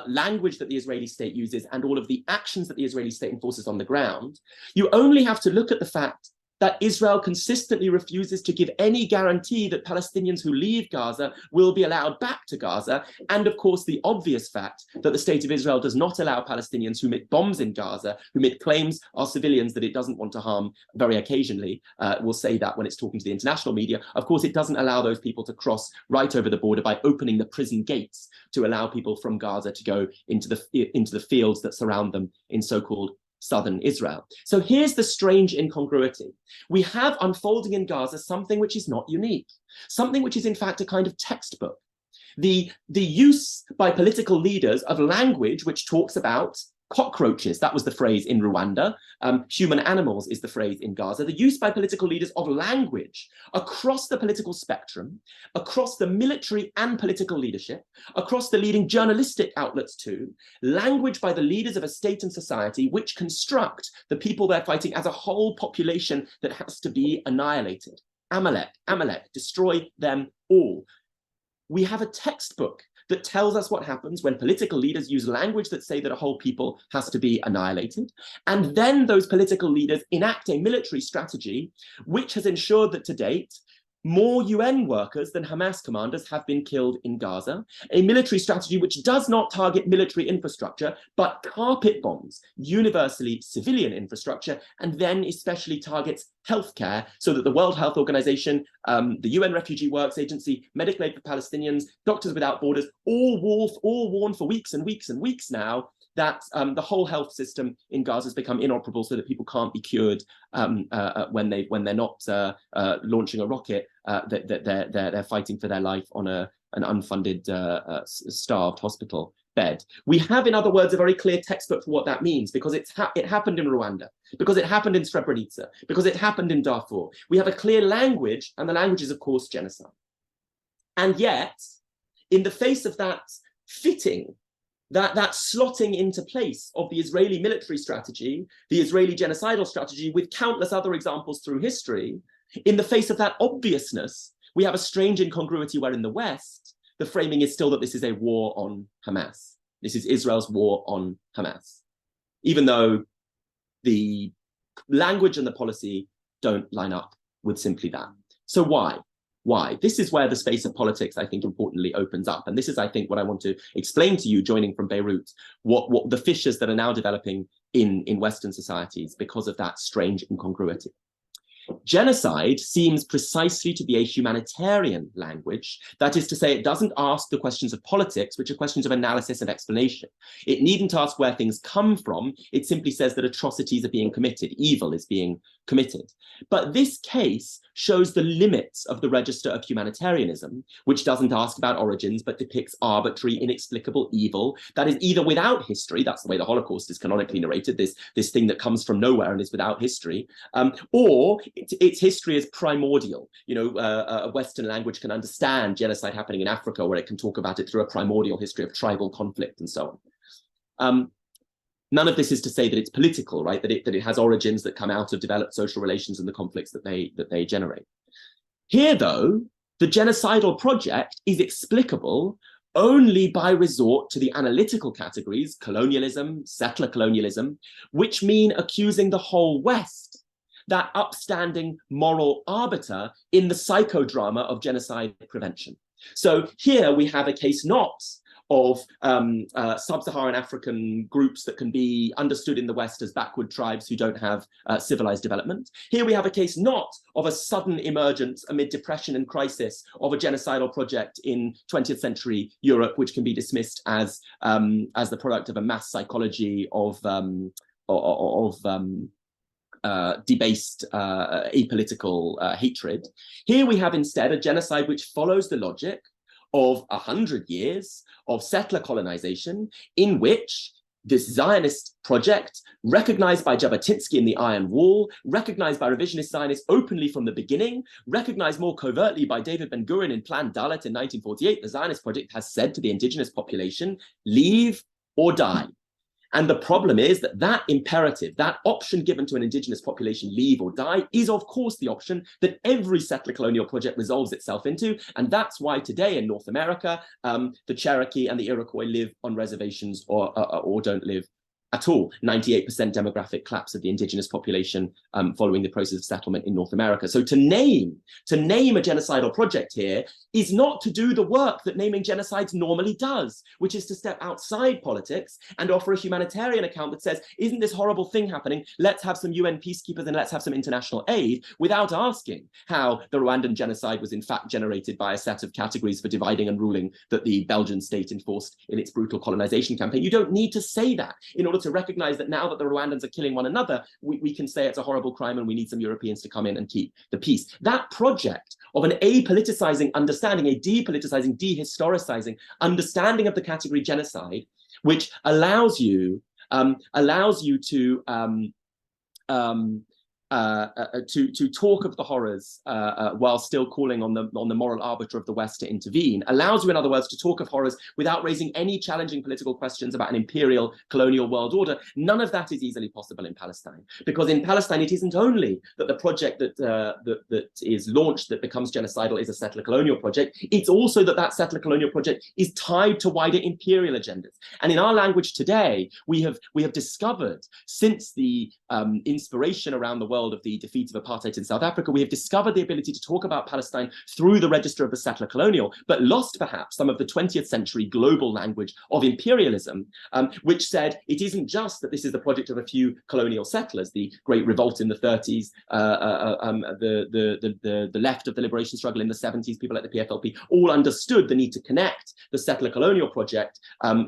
language that the Israeli state uses and all of the actions that the Israeli state enforces on the ground, you only have to look at the fact that Israel consistently refuses to give any guarantee that Palestinians who leave Gaza will be allowed back to Gaza. And of course, the obvious fact that the state of Israel does not allow Palestinians whom it bombs in Gaza, whom it claims are civilians that it doesn't want to harm very occasionally, will say that when it's talking to the international media. Of course, it doesn't allow those people to cross right over the border by opening the prison gates to allow people from Gaza to go into the fields that surround them in so-called southern Israel. So here's the strange incongruity. We have unfolding in Gaza something which is not unique, something which is in fact a kind of textbook. The use by political leaders of language which talks about cockroaches, that was the phrase in Rwanda, human animals is the phrase in Gaza, the use by political leaders of language across the political spectrum, across the military and political leadership, across the leading journalistic outlets too, language by the leaders of a state and society which construct the people they're fighting as a whole population that has to be annihilated. Amalek, Amalek, destroy them all. We have a textbook that tells us what happens when political leaders use language that say that a whole people has to be annihilated. And then those political leaders enact a military strategy which has ensured that to date, more UN workers than Hamas commanders have been killed in Gaza, a military strategy which does not target military infrastructure, but carpet bombs universally civilian infrastructure, and then especially targets healthcare, so that the World Health Organization, the UN Refugee Works Agency, Medical Aid for Palestinians, Doctors Without Borders, all warn for weeks and weeks and weeks now that the whole health system in Gaza has become inoperable, so that people can't be cured when they're not launching a rocket. That they're fighting for their life on an unfunded, starved hospital bed. We have, in other words, a very clear textbook for what that means, because it happened in Rwanda, because it happened in Srebrenica, because it happened in Darfur. We have a clear language, and the language is, of course, genocide. And yet, in the face of that fitting, that slotting into place of the Israeli military strategy, the Israeli genocidal strategy, with countless other examples through history, in the face of that obviousness, we have a strange incongruity where in the West, the framing is still that this is a war on Hamas. This is Israel's war on Hamas, even though the language and the policy don't line up with simply that. So why? Why? This is where the space of politics, I think, importantly opens up. And this is, I think, what I want to explain to you, joining from Beirut, what the fissures that are now developing in Western societies because of that strange incongruity. Genocide seems precisely to be a humanitarian language. That is to say, it doesn't ask the questions of politics, which are questions of analysis and explanation. It needn't ask where things come from. It simply says that atrocities are being committed, evil is being committed. But this case shows the limits of the register of humanitarianism, which doesn't ask about origins, but depicts arbitrary, inexplicable evil that is either without history, that's the way the Holocaust is canonically narrated, this thing that comes from nowhere and is without history, or its history is primordial. You know, a Western language can understand genocide happening in Africa, where it can talk about it through a primordial history of tribal conflict and so on. None of this is to say that it's political, right? That it has origins that come out of developed social relations and the conflicts that they generate. Here, though, the genocidal project is explicable only by resort to the analytical categories, colonialism, settler colonialism, which mean accusing the whole West, that upstanding moral arbiter, in the psychodrama of genocide prevention. So here we have a case not of sub-Saharan African groups that can be understood in the West as backward tribes who don't have civilized development. Here we have a case not of a sudden emergence amid depression and crisis of a genocidal project in 20th century Europe, which can be dismissed as the product of a mass psychology of debased apolitical hatred. Here we have instead a genocide which follows the logic of 100 years of settler colonization, in which this Zionist project, recognized by Jabotinsky in the Iron Wall, recognized by revisionist Zionists openly from the beginning, recognized more covertly by David Ben-Gurion in Plan Dalet in 1948, the Zionist project has said to the indigenous population, leave or die. And the problem is that that imperative, that option given to an indigenous population, leave or die, is of course the option that every settler colonial project resolves itself into. And that's why today in North America, the Cherokee and the Iroquois live on reservations or don't live at all. 98% demographic collapse of the indigenous population following the process of settlement in North America. So to name a genocidal project here is not to do the work that naming genocides normally does, which is to step outside politics and offer a humanitarian account that says, isn't this horrible thing happening? Let's have some UN peacekeepers and let's have some international aid, without asking how the Rwandan genocide was in fact generated by a set of categories for dividing and ruling that the Belgian state enforced in its brutal colonization campaign. You don't need to say that in order to recognize that now that the Rwandans are killing one another, we can say it's a horrible crime and we need some Europeans to come in and keep the peace. That project of an apoliticizing understanding, a depoliticizing, dehistoricizing understanding of the category genocide, which allows you to talk of the horrors while still calling on the moral arbiter of the West to intervene, allows you, in other words, to talk of horrors without raising any challenging political questions about an imperial colonial world order. None of that is easily possible in Palestine, because in Palestine it isn't only that the project that is launched that becomes genocidal is a settler colonial project, it's also that settler colonial project is tied to wider imperial agendas. And in our language today, we have discovered, since the inspiration around the world of the defeat of apartheid in South Africa, we have discovered the ability to talk about Palestine through the register of the settler colonial, but lost perhaps some of the 20th century global language of imperialism, which said it isn't just that this is the project of a few colonial settlers. The Great Revolt in the 30s, the left of the liberation struggle in the 70s, people like the PFLP, all understood the need to connect the settler colonial project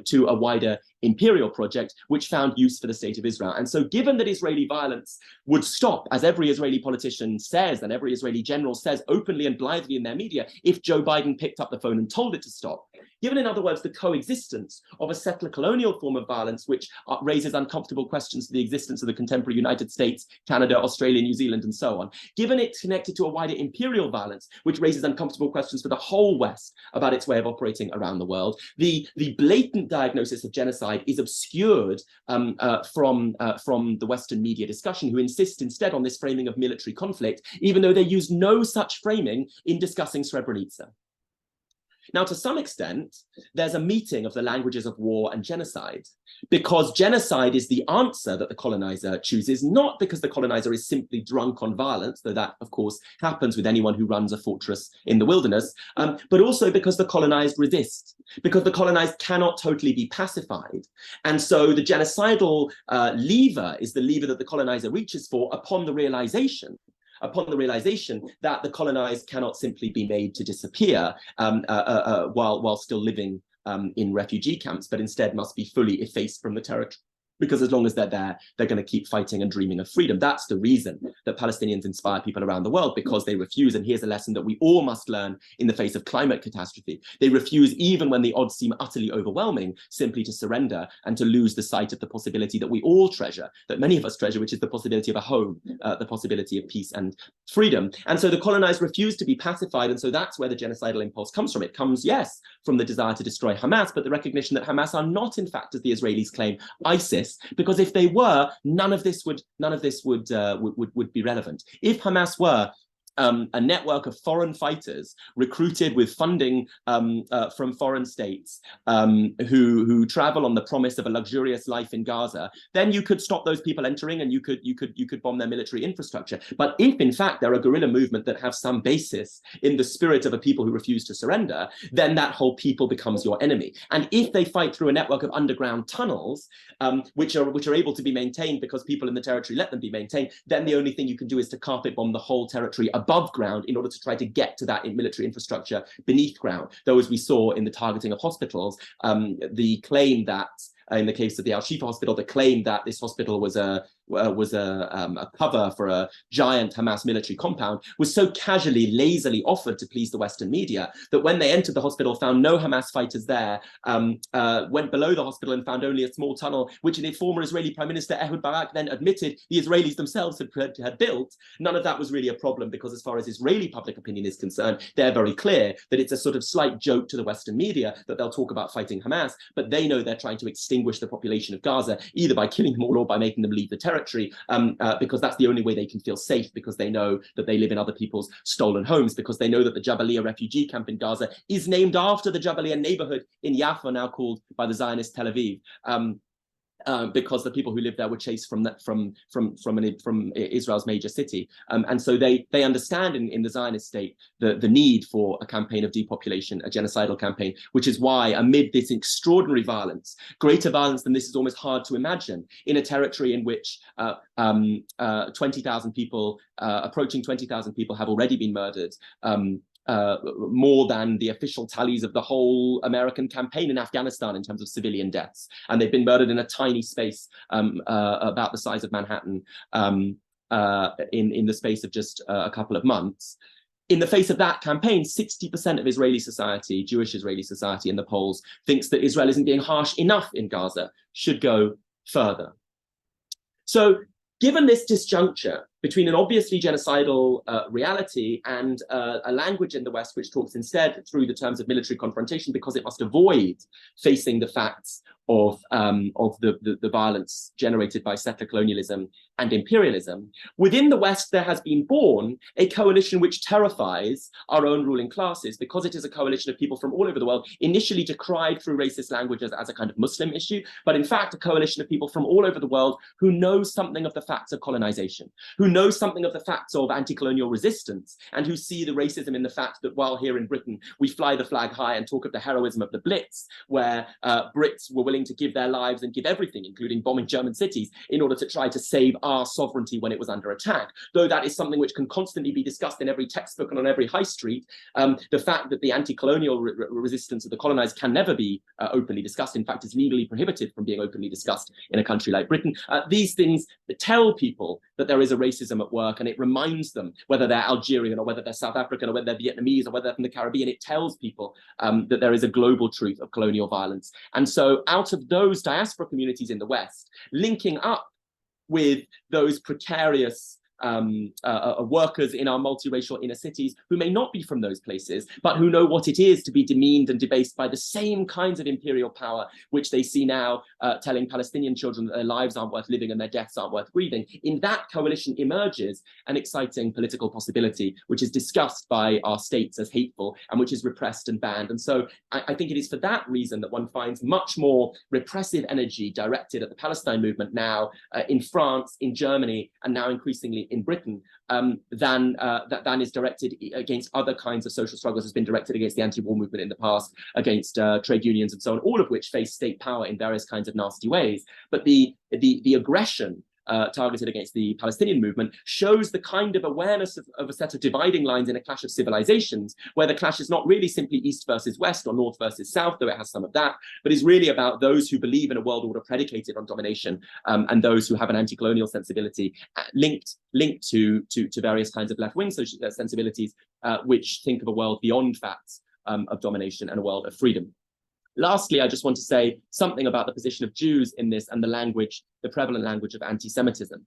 to a wider imperial project, which found use for the state of Israel. And so given that Israeli violence would stop, as every Israeli politician says and every Israeli general says openly and blithely in their media, if Joe Biden picked up the phone and told it to stop, given, in other words, the coexistence of a settler colonial form of violence, which raises uncomfortable questions to the existence of the contemporary United States, Canada, Australia, New Zealand, and so on, given it's connected to a wider imperial violence, which raises uncomfortable questions for the whole West about its way of operating around the world, the blatant diagnosis of genocide is obscured from the Western media discussion, who insist instead on this framing of military conflict, even though they use no such framing in discussing Srebrenica. Now, to some extent, there's a meeting of the languages of war and genocide, because genocide is the answer that the colonizer chooses, not because the colonizer is simply drunk on violence, though that, of course, happens with anyone who runs a fortress in the wilderness, but also because the colonized resist, because the colonized cannot totally be pacified. And so the genocidal lever is the lever that the colonizer reaches for upon the realization that the colonized cannot simply be made to disappear while still living in refugee camps, but instead must be fully effaced from the territory. Because as long as they're there, they're going to keep fighting and dreaming of freedom. That's the reason that Palestinians inspire people around the world, because they refuse. And here's a lesson that we all must learn in the face of climate catastrophe. They refuse, even when the odds seem utterly overwhelming, simply to surrender and to lose the sight of the possibility that we all treasure, that many of us treasure, which is the possibility of a home, the possibility of peace and freedom. And so the colonized refuse to be pacified. And so that's where the genocidal impulse comes from. It comes, yes, from the desire to destroy Hamas, but the recognition that Hamas are not, in fact, as the Israelis claim, ISIS, because if they were, none of this would be relevant. If Hamas were a network of foreign fighters recruited with funding from foreign states who travel on the promise of a luxurious life in Gaza, then you could stop those people entering and you could bomb their military infrastructure. But if in fact they're a guerrilla movement that have some basis in the spirit of a people who refuse to surrender, then that whole people becomes your enemy. And if they fight through a network of underground tunnels, which are able to be maintained because people in the territory let them be maintained, then the only thing you can do is to carpet bomb the whole territory above ground in order to try to get to that military infrastructure beneath ground. Though, as we saw in the targeting of hospitals, the claim that in the case of the Al-Shifa hospital, the claim that this hospital was a was a cover for a giant Hamas military compound, was so casually, lazily offered to please the Western media that when they entered the hospital, found no Hamas fighters there, went below the hospital and found only a small tunnel, which the former Israeli Prime Minister Ehud Barak then admitted the Israelis themselves had built. None of that was really a problem, because as far as Israeli public opinion is concerned, they're very clear that it's a sort of slight joke to the Western media that they'll talk about fighting Hamas, but they know they're trying to extinguish the population of Gaza, either by killing them all or by making them leave the territory, because that's the only way they can feel safe, because they know that they live in other people's stolen homes, because they know that the Jabalia refugee camp in Gaza is named after the Jabalia neighborhood in Jaffa, now called by the Zionist Tel Aviv. Because the people who lived there were chased from Israel's major city, and so they understand in the Zionist state the need for a campaign of depopulation, a genocidal campaign, which is why amid this extraordinary violence, greater violence than this is almost hard to imagine, in a territory in which 20,000 people, approaching 20,000 people, have already been murdered. More than the official tallies of the whole American campaign in Afghanistan in terms of civilian deaths. And they've been murdered in a tiny space about the size of Manhattan in the space of just a couple of months. In the face of that campaign, 60% of Israeli society, Jewish Israeli society in the polls, thinks that Israel isn't being harsh enough in Gaza, should go further. So given this disjuncture between an obviously genocidal reality and a language in the West which talks instead through the terms of military confrontation, because it must avoid facing the facts of the violence generated by settler colonialism and imperialism, within the West there has been born a coalition which terrifies our own ruling classes, because it is a coalition of people from all over the world, initially decried through racist languages as a kind of Muslim issue, but in fact a coalition of people from all over the world who know something of the facts of colonization, who know something of the facts of anti-colonial resistance, and who see the racism in the fact that while here in Britain we fly the flag high and talk of the heroism of the Blitz, where Brits were willing to give their lives and give everything, including bombing German cities, in order to try to save our sovereignty when it was under attack. Though that is something which can constantly be discussed in every textbook and on every high street, the fact that the anti-colonial resistance of the colonized can never be openly discussed, in fact is legally prohibited from being openly discussed in a country like Britain. These things tell people that there is a racism at work, and it reminds them, whether they're Algerian or whether they're South African or whether they're Vietnamese or whether they're from the Caribbean, it tells people that there is a global truth of colonial violence. And so out of those diaspora communities in the West, linking up with those precarious workers in our multiracial inner cities who may not be from those places, but who know what it is to be demeaned and debased by the same kinds of imperial power which they see now telling Palestinian children that their lives aren't worth living and their deaths aren't worth breathing. In that coalition emerges an exciting political possibility, which is discussed by our states as hateful and which is repressed and banned. And so I think it is for that reason that one finds much more repressive energy directed at the Palestine movement now in France, in Germany, and now increasingly in Britain than is directed against other kinds of social struggles, has been directed against the anti-war movement in the past, against trade unions and so on, all of which face state power in various kinds of nasty ways. But the aggression targeted against the Palestinian movement shows the kind of awareness of a set of dividing lines in a clash of civilizations, where the clash is not really simply East versus West or North versus South, though it has some of that, but is really about those who believe in a world order predicated on domination and those who have an anti-colonial sensibility linked to various kinds of left-wing sensibilities which think of a world beyond facts of domination and a world of freedom. Lastly, I just want to say something about the position of Jews in this and the language, the prevalent language of anti-Semitism.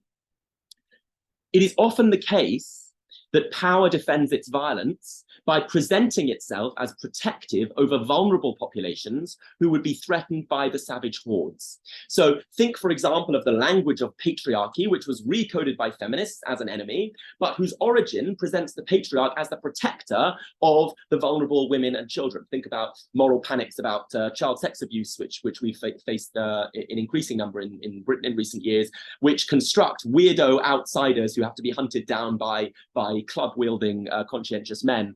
It is often the case that power defends its violence by presenting itself as protective over vulnerable populations who would be threatened by the savage hordes. So think, for example, of the language of patriarchy, which was recoded by feminists as an enemy, but whose origin presents the patriarch as the protector of the vulnerable women and children. Think about moral panics about child sex abuse, which we've faced in increasing number in Britain in recent years, which construct weirdo outsiders who have to be hunted down by by club-wielding conscientious men,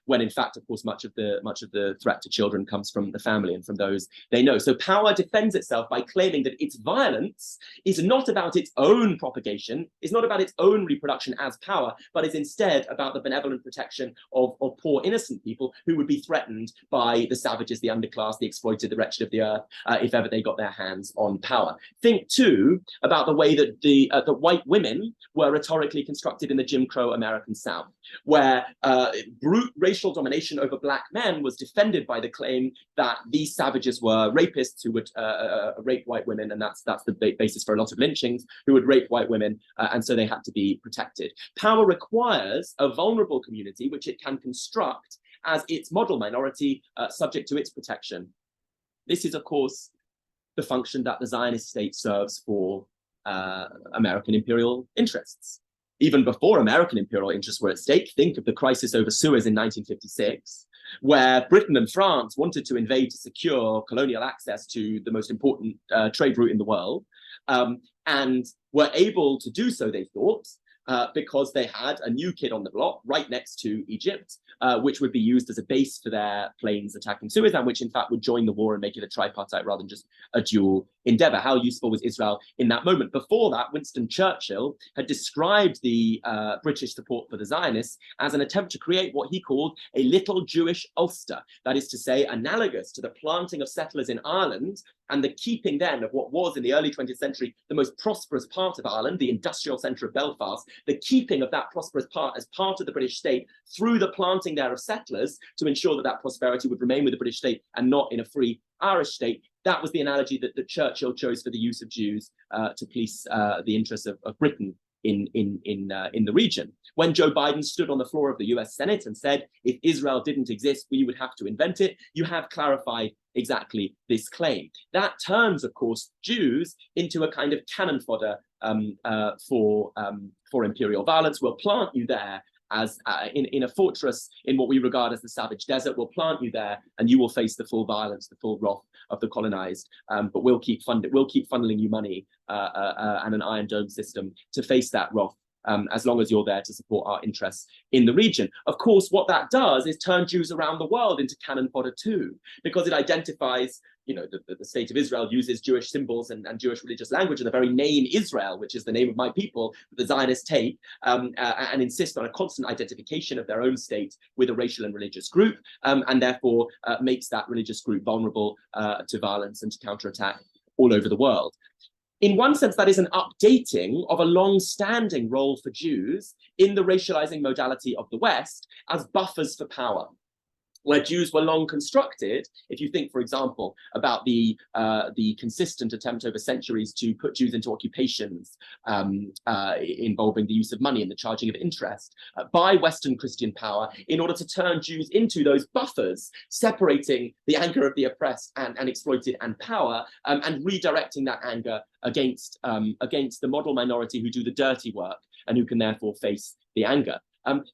when in fact, of course, much of the threat to children comes from the family and from those they know. So power defends itself by claiming that its violence is not about its own propagation, is not about its own reproduction as power, but is instead about the benevolent protection of poor innocent people who would be threatened by the savages, the underclass, the exploited, the wretched of the earth, if ever they got their hands on power. Think too about the way that the white women were rhetorically constructed in the Jim Crow American South, where brute racial domination over black men was defended by the claim that these savages were rapists who would rape white women, and that's the basis for a lot of lynchings, who would rape white women, and so they had to be protected. Power requires a vulnerable community which it can construct as its model minority, subject to its protection. This is, of course, the function that the Zionist state serves for American imperial interests. Even before American imperial interests were at stake, think of the crisis over Suez in 1956, where Britain and France wanted to invade to secure colonial access to the most important trade route in the world, and were able to do so, they thought, because they had a new kid on the block right next to Egypt, which would be used as a base for their planes attacking Suez, and which in fact would join the war and make it a tripartite rather than just a dual endeavor. How useful was Israel in that moment? Before that, Winston Churchill had described the British support for the Zionists as an attempt to create what he called a little Jewish Ulster, that is to say, analogous to the planting of settlers in Ireland and the keeping then of what was in the early 20th century the most prosperous part of Ireland, the industrial centre of Belfast, the keeping of that prosperous part as part of the British state through the planting there of settlers to ensure that that prosperity would remain with the British state and not in a free Irish state. That was the analogy that Churchill chose for the use of Jews to police the interests of Britain in the region. When Joe Biden stood on the floor of the US Senate and said, if Israel didn't exist, we would have to invent it, you have clarified exactly this claim. That turns, of course, Jews into a kind of cannon fodder for imperial violence. We'll plant you there as in a fortress in what we regard as the savage desert. We'll plant you there, and you will face the full violence, the full wrath of the colonized. But we'll keep funneling you money and an Iron Dome system to face that wrath, as long as you're there to support our interests in the region. Of course, what that does is turn Jews around the world into cannon fodder too, because it identifies, you know, the state of Israel uses Jewish symbols and Jewish religious language, and the very name Israel, which is the name of my people, the Zionists take and insist on a constant identification of their own state with a racial and religious group, and therefore makes that religious group vulnerable to violence and to counterattack all over the world. In one sense, that is an updating of a long-standing role for Jews in the racializing modality of the West as buffers for power, where Jews were long constructed. If you think, for example, about the consistent attempt over centuries to put Jews into occupations involving the use of money and the charging of interest by Western Christian power in order to turn Jews into those buffers, separating the anger of the oppressed and exploited and power, and redirecting that anger against the model minority who do the dirty work and who can therefore face the anger.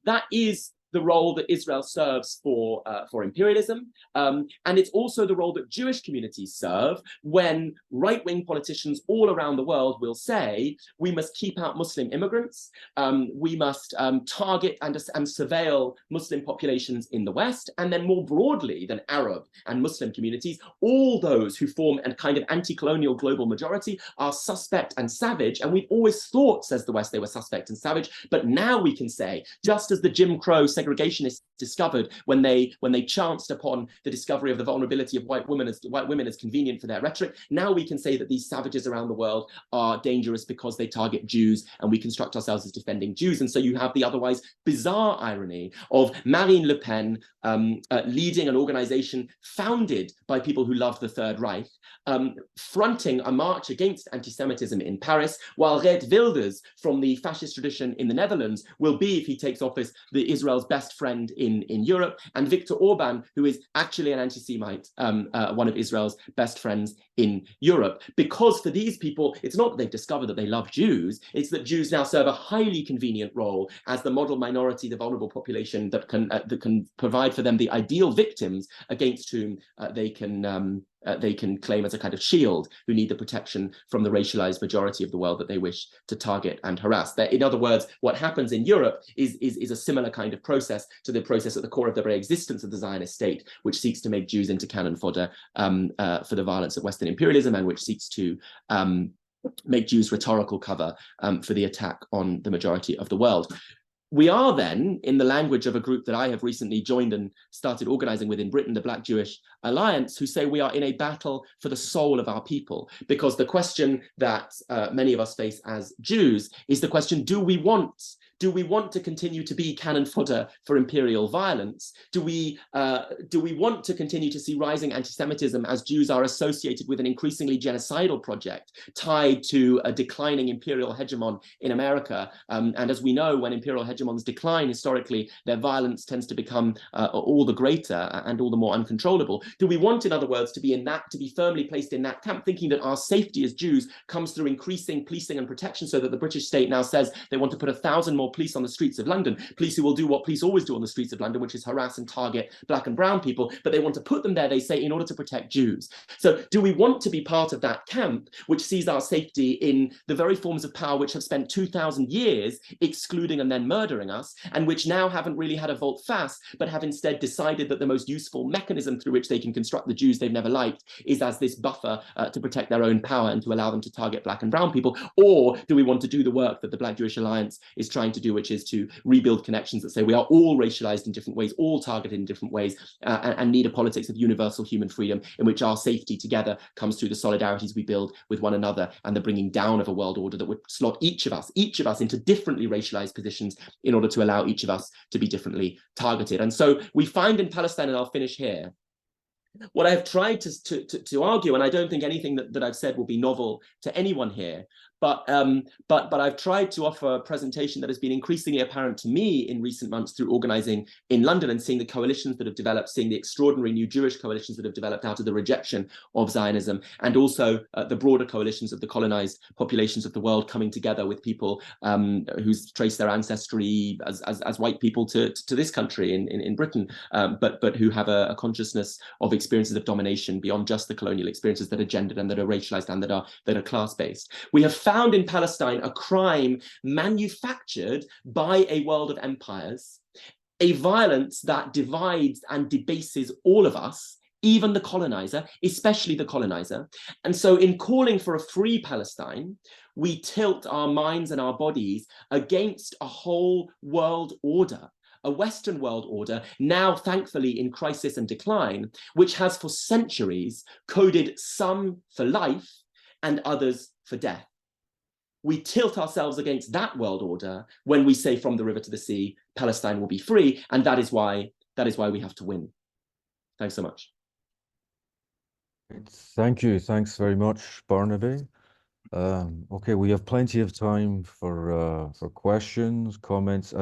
That is the role that Israel serves for imperialism, and it's also the role that Jewish communities serve when right-wing politicians all around the world will say, we must keep out Muslim immigrants, we must target and surveil Muslim populations in the West, and then more broadly than Arab and Muslim communities, all those who form a kind of anti-colonial global majority are suspect and savage, and we've always thought, says the West, they were suspect and savage, but now we can say, just as the Jim Crow segregationists discovered when they chanced upon the discovery of the vulnerability of white women as convenient for their rhetoric, now we can say that these savages around the world are dangerous because they target Jews, and we construct ourselves as defending Jews. And so you have the otherwise bizarre irony of Marine Le Pen leading an organization founded by people who love the Third Reich, fronting a march against anti-Semitism in Paris, while Geert Wilders from the fascist tradition in the Netherlands will be, if he takes office, Israel's best friend in Europe, and Viktor Orban, who is actually an anti-Semite, one of Israel's best friends in Europe. Because for these people, it's not that they've discovered that they love Jews, it's that Jews now serve a highly convenient role as the model minority, the vulnerable population that can provide for them the ideal victims against whom they can they can claim as a kind of shield, who need the protection from the racialized majority of the world that they wish to target and harass. In other words, what happens in Europe is a similar kind of process to the process at the core of the very existence of the Zionist state, which seeks to make Jews into cannon fodder for the violence of Western imperialism, and which seeks to make Jews rhetorical cover for the attack on the majority of the world. We are then, in the language of a group that I have recently joined and started organizing with in Britain, the Black Jewish Alliance, who say we are in a battle for the soul of our people, because the question that many of us face as Jews is the question, do we want to continue to be cannon fodder for imperial violence? Do we want to continue to see rising anti-Semitism as Jews are associated with an increasingly genocidal project tied to a declining imperial hegemon in America? And as we know, when imperial hegemons decline historically, their violence tends to become all the greater and all the more uncontrollable. Do we want, in other words, to be firmly placed in that camp, thinking that our safety as Jews comes through increasing policing and protection, so that the British state now says they want to put 1,000 more police on the streets of London, police who will do what police always do on the streets of London, which is harass and target black and brown people, but they want to put them there, they say, in order to protect Jews. So do we want to be part of that camp, which sees our safety in the very forms of power which have spent 2,000 years excluding and then murdering us, and which now haven't really had a volte face, but have instead decided that the most useful mechanism through which they can construct the Jews they've never liked is as this buffer to protect their own power and to allow them to target black and brown people? Or do we want to do the work that the Black Jewish Alliance is trying to do, which is to rebuild connections that say we are all racialized in different ways, all targeted in different ways, and need a politics of universal human freedom in which our safety together comes through the solidarities we build with one another and the bringing down of a world order that would slot each of us into differently racialized positions in order to allow each of us to be differently targeted. And so we find in Palestine, and I'll finish here, what I've tried to argue, and I don't think anything that I've said will be novel to anyone here, but I've tried to offer a presentation that has been increasingly apparent to me in recent months through organizing in London and seeing the coalitions that have developed, seeing the extraordinary new Jewish coalitions that have developed out of the rejection of Zionism, and also the broader coalitions of the colonized populations of the world coming together with people who trace their ancestry as white people to this country in Britain, but who have a consciousness of experiences of domination beyond just the colonial experiences that are gendered and that are racialized and that are class-based. We have found in Palestine a crime manufactured by a world of empires, a violence that divides and debases all of us, even the colonizer, especially the colonizer. And so in calling for a free Palestine, we tilt our minds and our bodies against a whole world order, a Western world order, now thankfully in crisis and decline, which has for centuries coded some for life and others for death. We tilt ourselves against that world order when we say from the river to the sea, Palestine will be free, and that is why we have to win. Thanks so much. Thank you. Thanks very much, Barnaby. Okay, we have plenty of time for questions, comments.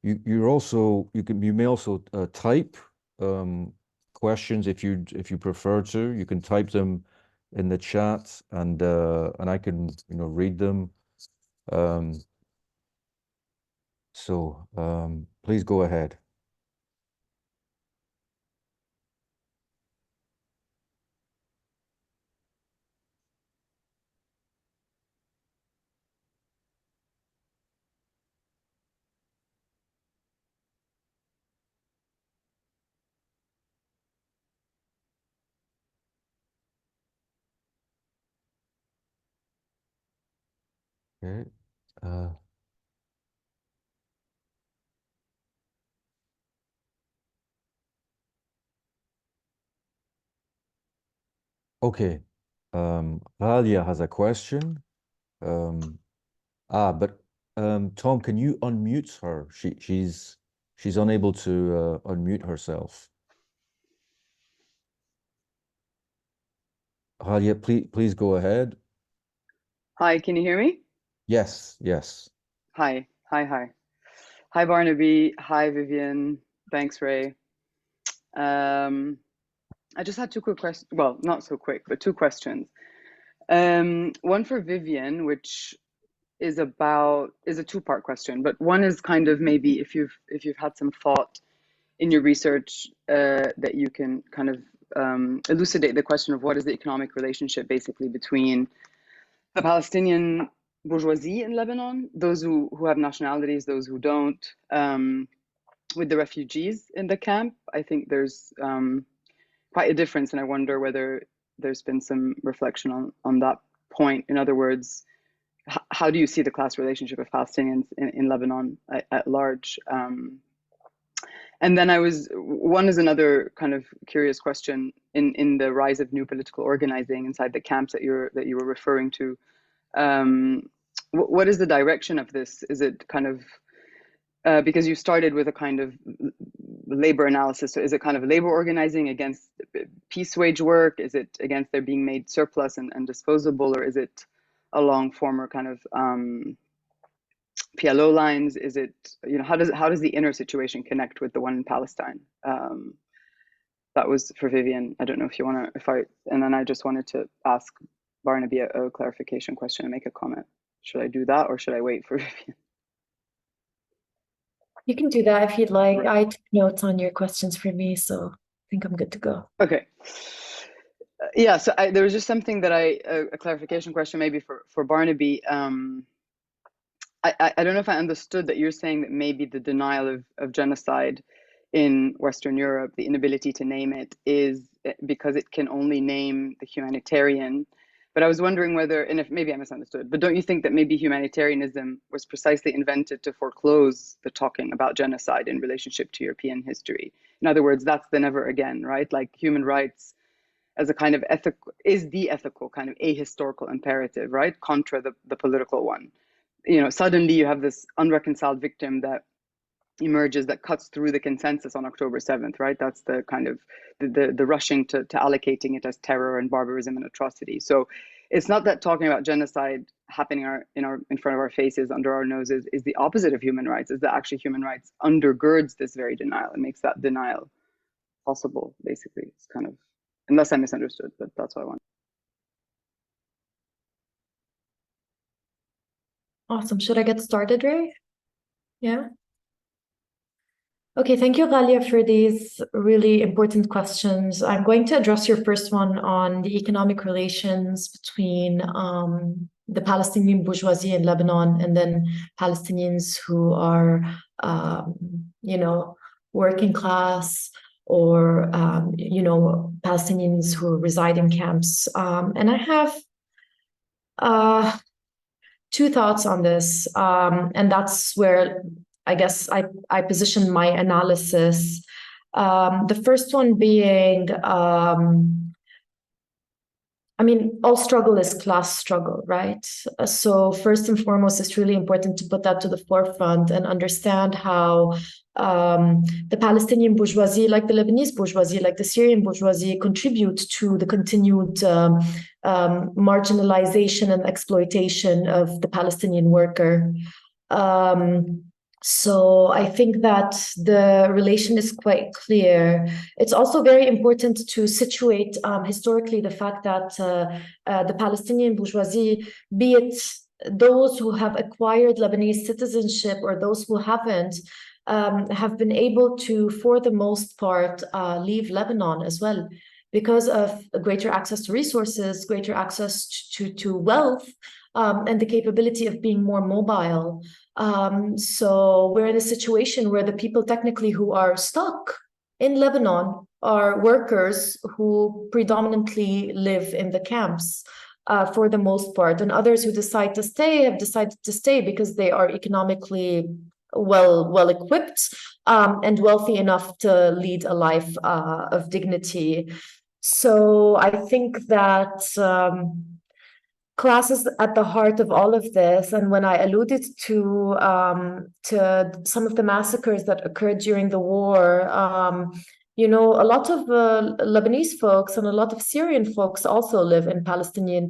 You may also type questions if you prefer to. You can type them in the chat, and I can read them. Please go ahead. Okay. Okay. Ralia has a question. But Tom, can you unmute her? She's unable to unmute herself. Ralia, please go ahead. Hi, can you hear me? Yes. Hi. Hi, Barnaby. Hi, Vivienne. Thanks, Ray. I just had two quick questions. Well, not so quick, but two questions. One for Vivienne, which is a two-part question, but one is kind of maybe if you've had some thought in your research that you can kind of elucidate the question of what is the economic relationship basically between the Palestinian bourgeoisie in Lebanon, those who have nationalities, those who don't, with the refugees in the camp. I think there's quite a difference, and I wonder whether there's been some reflection on that point. In other words, how do you see the class relationship of Palestinians in Lebanon at large? And then one is another kind of curious question in the rise of new political organizing inside the camps that you were referring to. What is the direction of this? Is it kind of, because you started with a kind of labor analysis, so is it kind of labor organizing against piece wage work? Is it against their being made surplus and disposable, or is it along former kind of PLO lines? Is it, how does the inner situation connect with the one in Palestine? That was for Vivienne. I don't know if you want to, and then I just wanted to ask Barnaby a clarification question and make a comment. Should I do that, or should I wait for Vivienne? You can do that if you'd like. Right. I took notes on your questions for me, so I think I'm good to go. Okay. Yeah, so there was just something that a clarification question maybe for Barnaby. I don't know if I understood that you're saying that maybe the denial of genocide in Western Europe, the inability to name it, is because it can only name the humanitarian. But I was wondering whether, and if maybe I misunderstood, but don't you think that maybe humanitarianism was precisely invented to foreclose the talking about genocide in relationship to European history? In other words, that's the never again, right? Like human rights as a kind of ethical kind of ahistorical imperative, right? Contra the political one. Suddenly you have this unreconciled victim that emerges that cuts through the consensus on October 7th, right? That's the kind of the rushing to allocating it as terror and barbarism and atrocity. So it's not that talking about genocide happening in front of our faces, under our noses, is the opposite of human rights. Is that actually human rights undergirds this very denial and makes that denial possible, basically. It's kind of, unless I misunderstood, but that's what I want. Awesome. Should I get started, Ray? Yeah. Okay, thank you, Ghalia, for these really important questions. I'm going to address your first one on the economic relations between the Palestinian bourgeoisie in Lebanon and then Palestinians who are, working class or, Palestinians who reside in camps. And I have two thoughts on this, and that's where I guess I position my analysis. The first one being, all struggle is class struggle, right? So first and foremost, it's really important to put that to the forefront and understand how the Palestinian bourgeoisie, like the Lebanese bourgeoisie, like the Syrian bourgeoisie, contribute to the continued marginalization and exploitation of the Palestinian worker. So I think that the relation is quite clear. It's also very important to situate historically the fact that the Palestinian bourgeoisie, be it those who have acquired Lebanese citizenship or those who haven't, have been able to, for the most part, leave Lebanon as well because of greater access to resources, greater access to wealth, and the capability of being more mobile. So we're in a situation where the people technically who are stuck in Lebanon are workers who predominantly live in the camps for the most part, and others who decide to stay have decided to stay because they are economically well equipped and wealthy enough to lead a life of dignity. So I think that class is at the heart of all of this. And when I alluded to some of the massacres that occurred during the war, a lot of Lebanese folks and a lot of Syrian folks also live in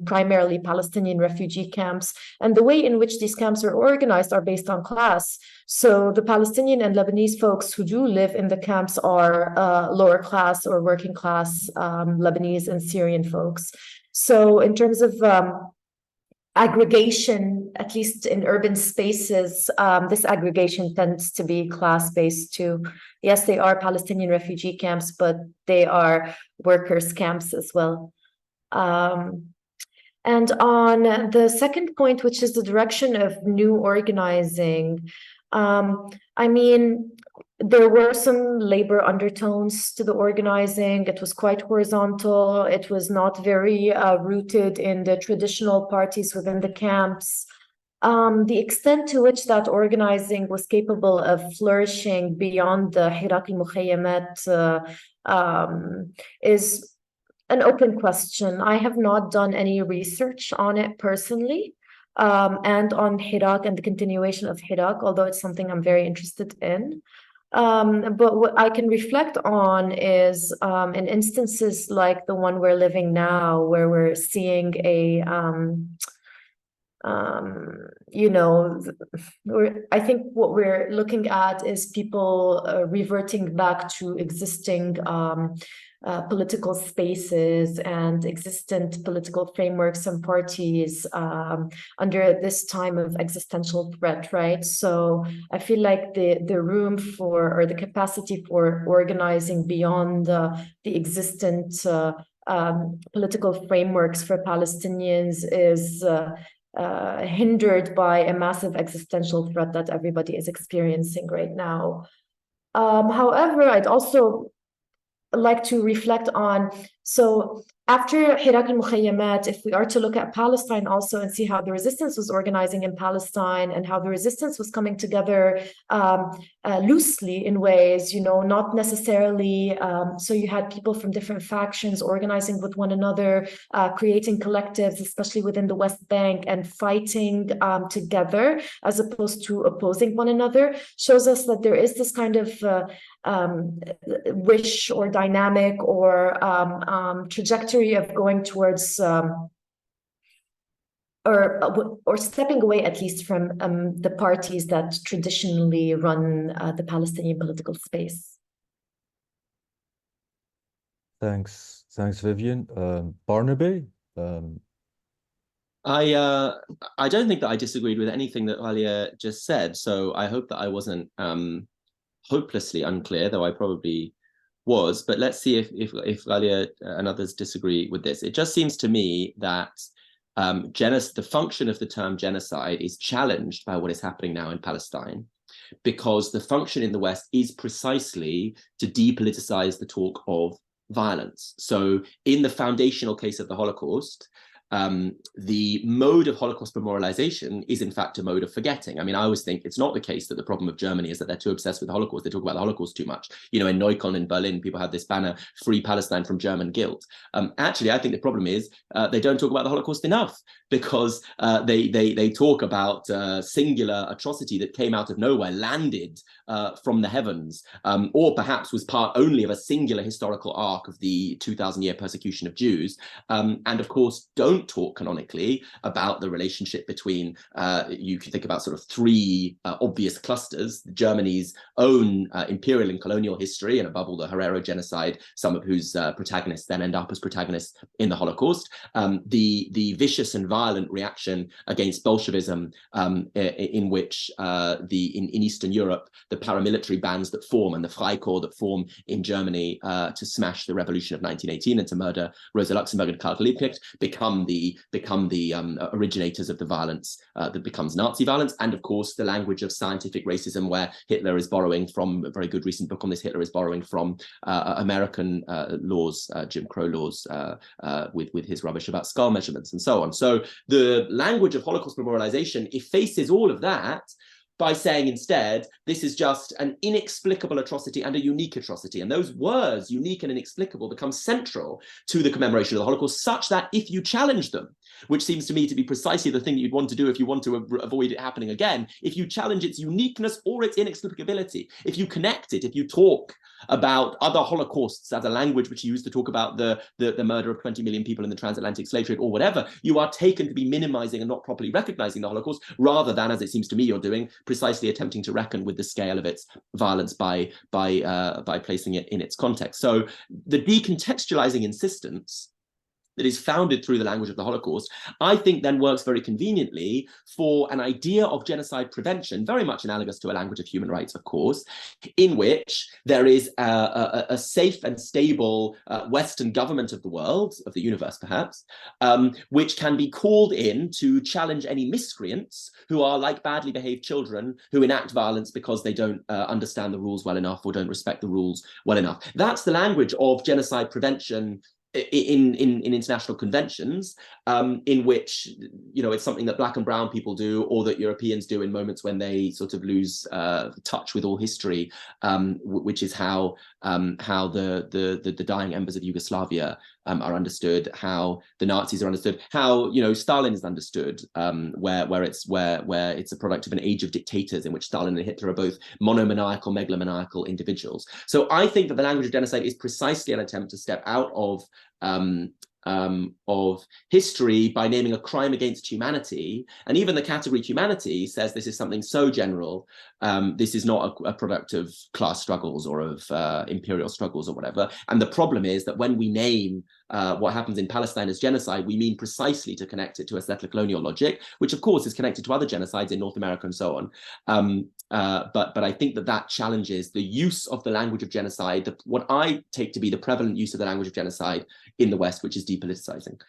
primarily Palestinian refugee camps. And the way in which these camps are organized are based on class. So the Palestinian and Lebanese folks who do live in the camps are lower class or working class Lebanese and Syrian folks. So in terms of aggregation, at least in urban spaces, this aggregation tends to be class-based too. Yes, they are Palestinian refugee camps, but they are workers' camps as well. And on the second point, which is the direction of new organizing, I mean, there were some labor undertones to the organizing. It was quite horizontal. It was not very rooted in the traditional parties within the camps. The extent to which that organizing was capable of flourishing beyond the Hirak al-Mukhayyamat is an open question. I have not done any research on it personally, and on Hirak and the continuation of Hirak, although it's something I'm very interested in. But what I can reflect on is in instances like the one we're living now, where we're seeing a I think what we're looking at is people reverting back to existing political spaces and existent political frameworks and parties under this time of existential threat, right? So I feel like the room for, or the capacity for organizing beyond the existent political frameworks for Palestinians is hindered by a massive existential threat that everybody is experiencing right now. However, I'd also like to reflect on, so after Hirak al-Mukhayyamat, if we are to look at Palestine also and see how the resistance was organizing in Palestine and how the resistance was coming together loosely in ways, not necessarily, so you had people from different factions organizing with one another, creating collectives, especially within the West Bank, and fighting together as opposed to opposing one another, shows us that there is this kind of wish or dynamic or trajectory of going towards or stepping away at least from the parties that traditionally run the Palestinian political space. Thanks, Vivienne. Barnaby? I don't think that I disagreed with anything that Alia just said, so I hope that I wasn't hopelessly unclear, though I probably was. But let's see if Alia and others disagree with this. It just seems to me that the function of the term genocide is challenged by what is happening now in Palestine, because the function in the West is precisely to depoliticize the talk of violence. So in the foundational case of the Holocaust, the mode of Holocaust memorialization is in fact a mode of forgetting. I mean, I always think it's not the case that the problem of Germany is that they're too obsessed with the Holocaust. They talk about the Holocaust too much. In Neukölln in Berlin, people have this banner, "Free Palestine from German guilt." Actually, I think the problem is they don't talk about the Holocaust enough, because they talk about singular atrocity that came out of nowhere, landed from the heavens, or perhaps was part only of a singular historical arc of the 2,000-year persecution of Jews, and of course don't talk canonically about the relationship between, you can think about sort of three obvious clusters: Germany's own imperial and colonial history, and above all the Herero genocide, some of whose protagonists then end up as protagonists in the Holocaust, the vicious and violent reaction against Bolshevism, in which in Eastern Europe, the paramilitary bands that form and the Freikorps that form in Germany to smash the revolution of 1918 and to murder Rosa Luxemburg and Karl Liebknecht become the originators of the violence that becomes Nazi violence. And of course, the language of scientific racism, where Hitler is borrowing from a very good recent book on this. Hitler is borrowing from American laws, Jim Crow laws, with his rubbish about skull measurements and so on. So the language of Holocaust memorialization effaces all of that by saying instead, this is just an inexplicable atrocity and a unique atrocity. And those words, unique and inexplicable, become central to the commemoration of the Holocaust, such that if you challenge them, which seems to me to be precisely the thing that you'd want to do if you want to avoid it happening again, if you challenge its uniqueness or its inexplicability, if you connect it, if you talk about other Holocausts as a language which you use to talk about the murder of 20 million people in the transatlantic slave trade or whatever, you are taken to be minimizing and not properly recognizing the Holocaust, rather than, as it seems to me you're doing, precisely attempting to reckon with the scale of its violence by placing it in its context. So the decontextualizing insistence that is founded through the language of the Holocaust, I think then works very conveniently for an idea of genocide prevention, very much analogous to a language of human rights, of course, in which there is a safe and stable Western government of the world, of the universe perhaps, which can be called in to challenge any miscreants who are like badly behaved children who enact violence because they don't understand the rules well enough or don't respect the rules well enough. That's the language of genocide prevention in international conventions, in which, you know, it's something that Black and brown people do, or that Europeans do in moments when they sort of lose touch with all history, which is how the dying embers of Yugoslavia are understood, how the Nazis are understood, how, you know, Stalin is understood, where it's a product of an age of dictators in which Stalin and Hitler are both monomaniacal, megalomaniacal individuals. So I think that the language of genocide is precisely an attempt to step out of history by naming a crime against humanity. And even the category humanity says this is something so general. This is not a product of class struggles or of imperial struggles or whatever. And the problem is that when we name what happens in Palestine as genocide, we mean precisely to connect it to a settler colonial logic, which of course is connected to other genocides in North America and so on. But I think that challenges the use of the language of genocide, what I take to be the prevalent use of the language of genocide in the West, which is depoliticizing.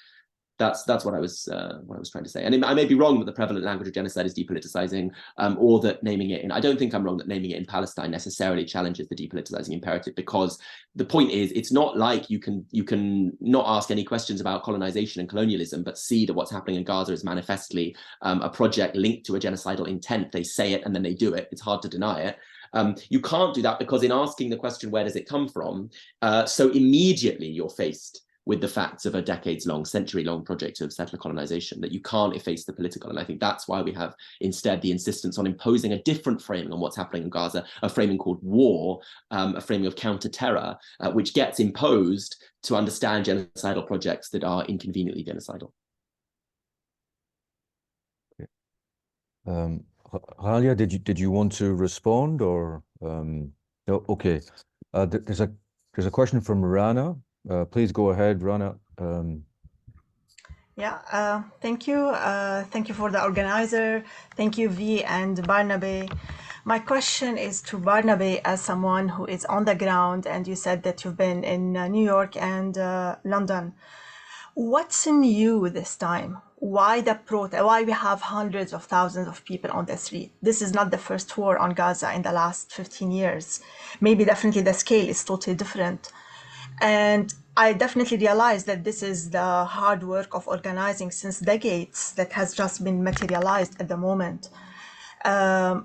That's what I was trying to say. And I may be wrong that the prevalent language of genocide is depoliticizing, or that naming it in, I don't think I'm wrong that naming it in Palestine necessarily challenges the depoliticizing imperative, because the point is, it's not like you can not ask any questions about colonization and colonialism, but see that what's happening in Gaza is manifestly a project linked to a genocidal intent. They say it and then they do it. It's hard to deny it. You can't do that, because in asking the question, where does it come from? So immediately you're faced with the facts of a decades-long, century-long project of settler colonization, that you can't efface the political. And I think that's why we have instead the insistence on imposing a different framing on what's happening in Gaza, a framing called war, a framing of counter-terror, which gets imposed to understand genocidal projects that are inconveniently genocidal. Ghalia, did you want to respond, or no? Okay. There's a question from Rana. Please go ahead, Rana. Yeah, thank you. Thank you for the organizer. Thank you, V and Barnaby. My question is to Barnaby, as someone who is on the ground, and you said that you've been in New York and London. What's new this time? Why the protest? Why we have hundreds of thousands of people on the street? This is not the first war on Gaza in the last 15 years. Maybe definitely the scale is totally different. And I definitely realized that this is the hard work of organizing since decades that has just been materialized at the moment.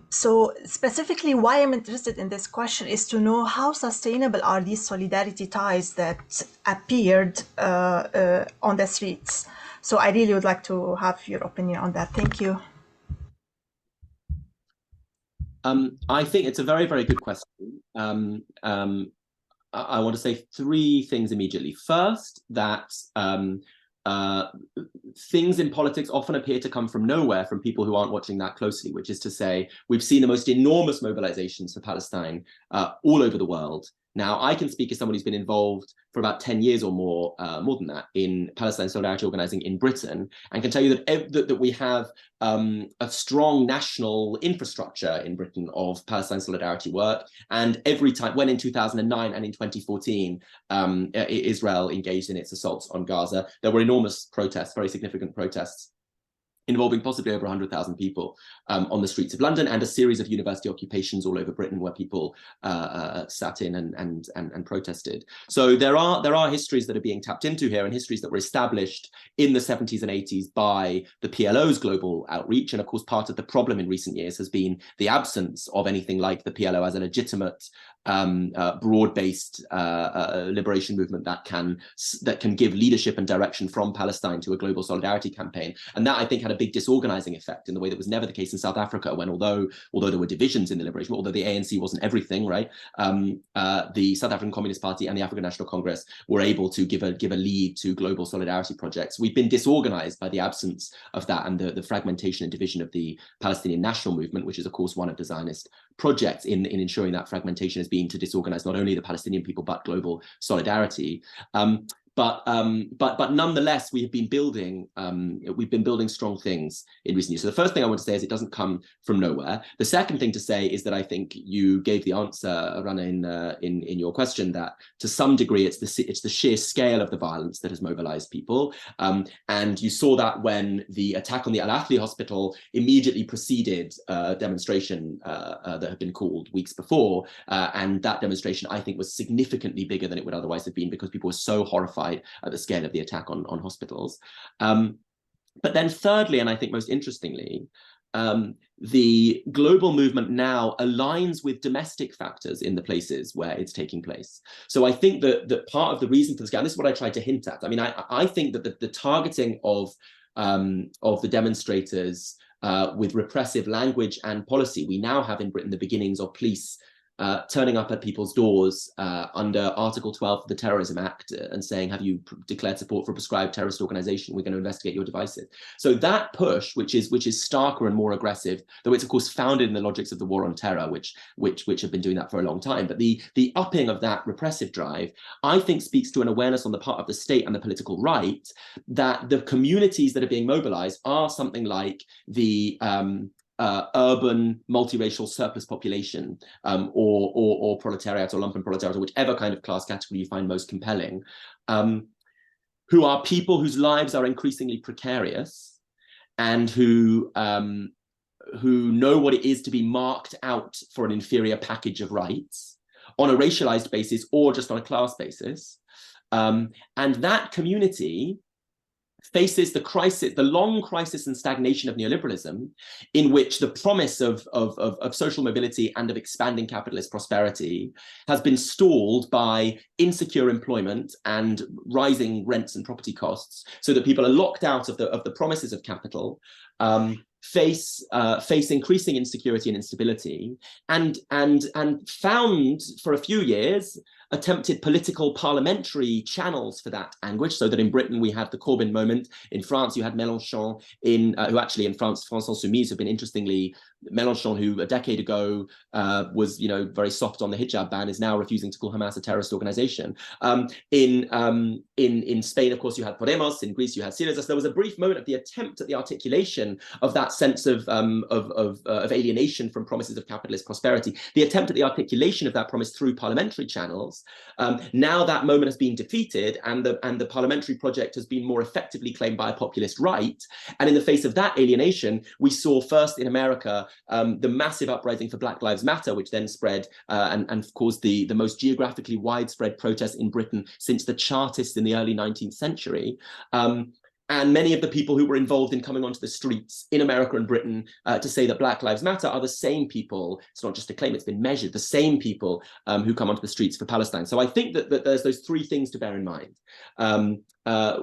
So specifically why I'm interested in this question is to know how sustainable are these solidarity ties that appeared on the streets. So I really would like to have your opinion on that. Thank you. I think it's a very, very good question. I want to say three things immediately. First, that things in politics often appear to come from nowhere from people who aren't watching that closely, which is to say, we've seen the most enormous mobilizations for Palestine all over the world. Now, I can speak as someone who's been involved for about 10 years or more than that, in Palestine Solidarity Organizing in Britain, and can tell you that we have a strong national infrastructure in Britain of Palestine Solidarity work. And every time, when in 2009 and in 2014, Israel engaged in its assaults on Gaza, there were enormous protests, very significant protests, involving possibly over 100,000 people on the streets of London, and a series of university occupations all over Britain where people sat in and protested. So there are histories that are being tapped into here, and histories that were established in the 70s and 80s by the PLO's global outreach. And of course, part of the problem in recent years has been the absence of anything like the PLO as a legitimate broad-based liberation movement that can give leadership and direction from Palestine to a global solidarity campaign. And that, I think, had a big disorganizing effect in the way that was never the case in South Africa, when although there were divisions in the liberation, although the ANC wasn't everything, right, the South African Communist Party and the African National Congress were able to give a lead to global solidarity projects. We've been disorganized by the absence of that and the fragmentation and division of the Palestinian national movement, which is of course one of the Zionist projects in ensuring that fragmentation has been to disorganize not only the Palestinian people but global solidarity. but nonetheless, we have been building strong things in recent years. So the first thing I want to say is it doesn't come from nowhere. The second thing to say is that I think you gave the answer, Raine, in your question, that to some degree it's the sheer scale of the violence that has mobilized people, and you saw that when the attack on the Al Athli hospital immediately preceded a demonstration that had been called weeks before, and that demonstration I think was significantly bigger than it would otherwise have been because people were so horrified at the scale of the attack on hospitals. But then thirdly, and I think most interestingly, the global movement now aligns with domestic factors in the places where it's taking place. So I think that part of the reason for this, and this is what I tried to hint at, I mean, I think that the targeting of the demonstrators with repressive language and policy, we now have in Britain the beginnings of police turning up at people's doors under Article 12 of the Terrorism Act and saying, have you declared support for a prescribed terrorist organization? We're going to investigate your devices. So that push, which is starker and more aggressive, though it's of course founded in the logics of the war on terror, which have been doing that for a long time. But the upping of that repressive drive, I think, speaks to an awareness on the part of the state and the political right that the communities that are being mobilized are something like the urban multiracial surplus population, or proletariat or lumpen proletariat, or whichever kind of class category you find most compelling, who are people whose lives are increasingly precarious and who know what it is to be marked out for an inferior package of rights on a racialized basis or just on a class basis. And that community faces the crisis, the long crisis and stagnation of neoliberalism, in which the promise of social mobility and of expanding capitalist prosperity has been stalled by insecure employment and rising rents and property costs, so that people are locked out of the promises of capital, face increasing insecurity and instability, and found for a few years attempted political parliamentary channels for that anguish, so that in Britain we had the Corbyn moment, in France you had Mélenchon, who actually in France Insoumise have been interestingly, Mélenchon, who a decade ago was very soft on the hijab ban, is now refusing to call Hamas a terrorist organization. In Spain, of course, you had Podemos. In Greece, you had Syriza. So there was a brief moment of the attempt at the articulation of that sense of alienation from promises of capitalist prosperity, the attempt at the articulation of that promise through parliamentary channels. Now that moment has been defeated, and the parliamentary project has been more effectively claimed by a populist right. And in the face of that alienation, we saw first in America the massive uprising for Black Lives Matter, which then spread and caused the most geographically widespread protest in Britain since the Chartists in the early 19th century. And many of the people who were involved in coming onto the streets in America and Britain to say that Black Lives Matter are the same people, it's not just a claim, it's been measured, the same people who come onto the streets for Palestine. So I think that there's those three things to bear in mind.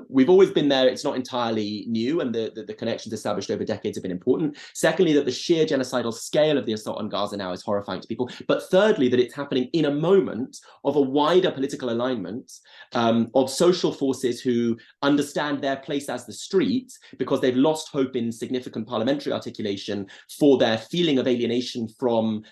We've always been there, it's not entirely new, and the connections established over decades have been important. Secondly, that the sheer genocidal scale of the assault on Gaza now is horrifying to people. But thirdly, that it's happening in a moment of a wider political alignment of social forces who understand their place as the street, because they've lost hope in significant parliamentary articulation for their feeling of alienation from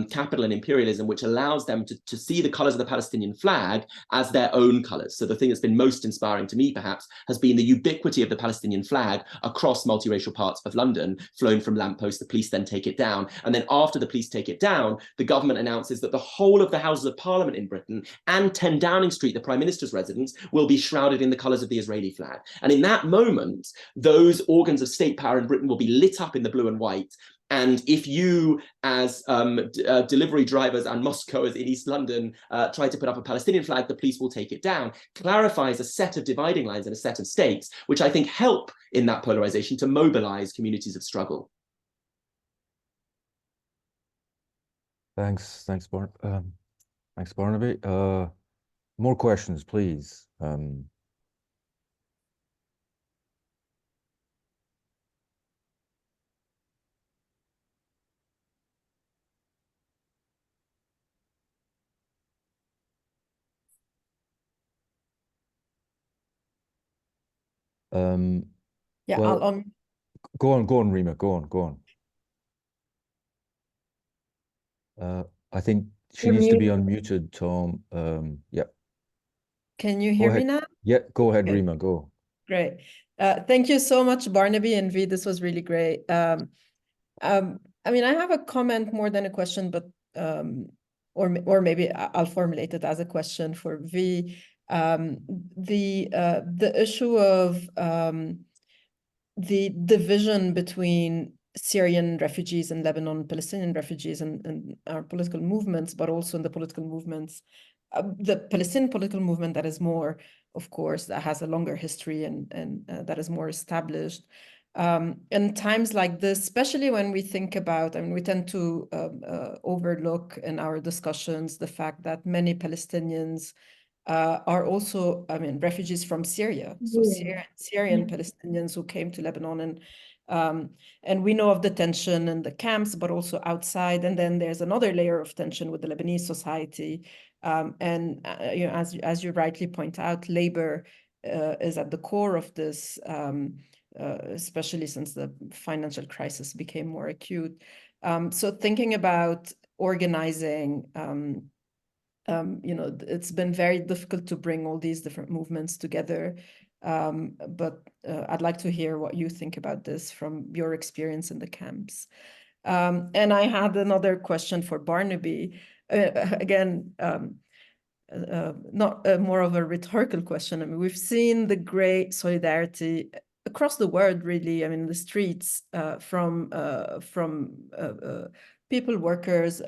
capital and imperialism, which allows them to see the colors of the Palestinian flag as their own colors. So the thing that's been most inspiring to me, perhaps, has been the ubiquity of the Palestinian flag across multiracial parts of London, flown from lampposts. The police then take it down. And then after the police take it down, the government announces that the whole of the Houses of Parliament in Britain and 10 Downing Street, the Prime Minister's residence, will be shrouded in the colors of the Israeli flag. And in that moment, those organs of state power in Britain will be lit up in the blue and white. And if you, as delivery drivers and Moscowers in East London, try to put up a Palestinian flag, the police will take it down, clarifies a set of dividing lines and a set of stakes, which I think help in that polarization to mobilize communities of struggle. Thanks, Barnaby. More questions, please. Yeah, well, go on, Rima. Go on. I think she You're needs to be muted. unmuted, Tom. Yeah. Can you Go hear me ahead. now? Yeah, go ahead, Okay. Rima, go. Great. Thank you so much, Barnaby and V. This was really great. I mean, I have a comment more than a question, but or maybe I'll formulate it as a question for V. The issue of the division between Syrian refugees in Lebanon, Palestinian refugees and our political movements, but also in the political movements, the Palestinian political movement that is more, of course, that has a longer history and that is more established. In times like this, especially when we think about, I mean, we tend to overlook in our discussions the fact that many Palestinians are also, I mean, refugees from Syria. So Syrian Palestinians who came to Lebanon, and we know of the tension in the camps, but also outside. And then there's another layer of tension with the Lebanese society. And you know, as you rightly point out, labor is at the core of this, especially since the financial crisis became more acute. So thinking about organizing, you know, it's been very difficult to bring all these different movements together. But I'd like to hear what you think about this from your experience in the camps. And I had another question for Barnaby. Again, not more of a rhetorical question. I mean, we've seen the great solidarity across the world, really. I mean, the streets from people, workers,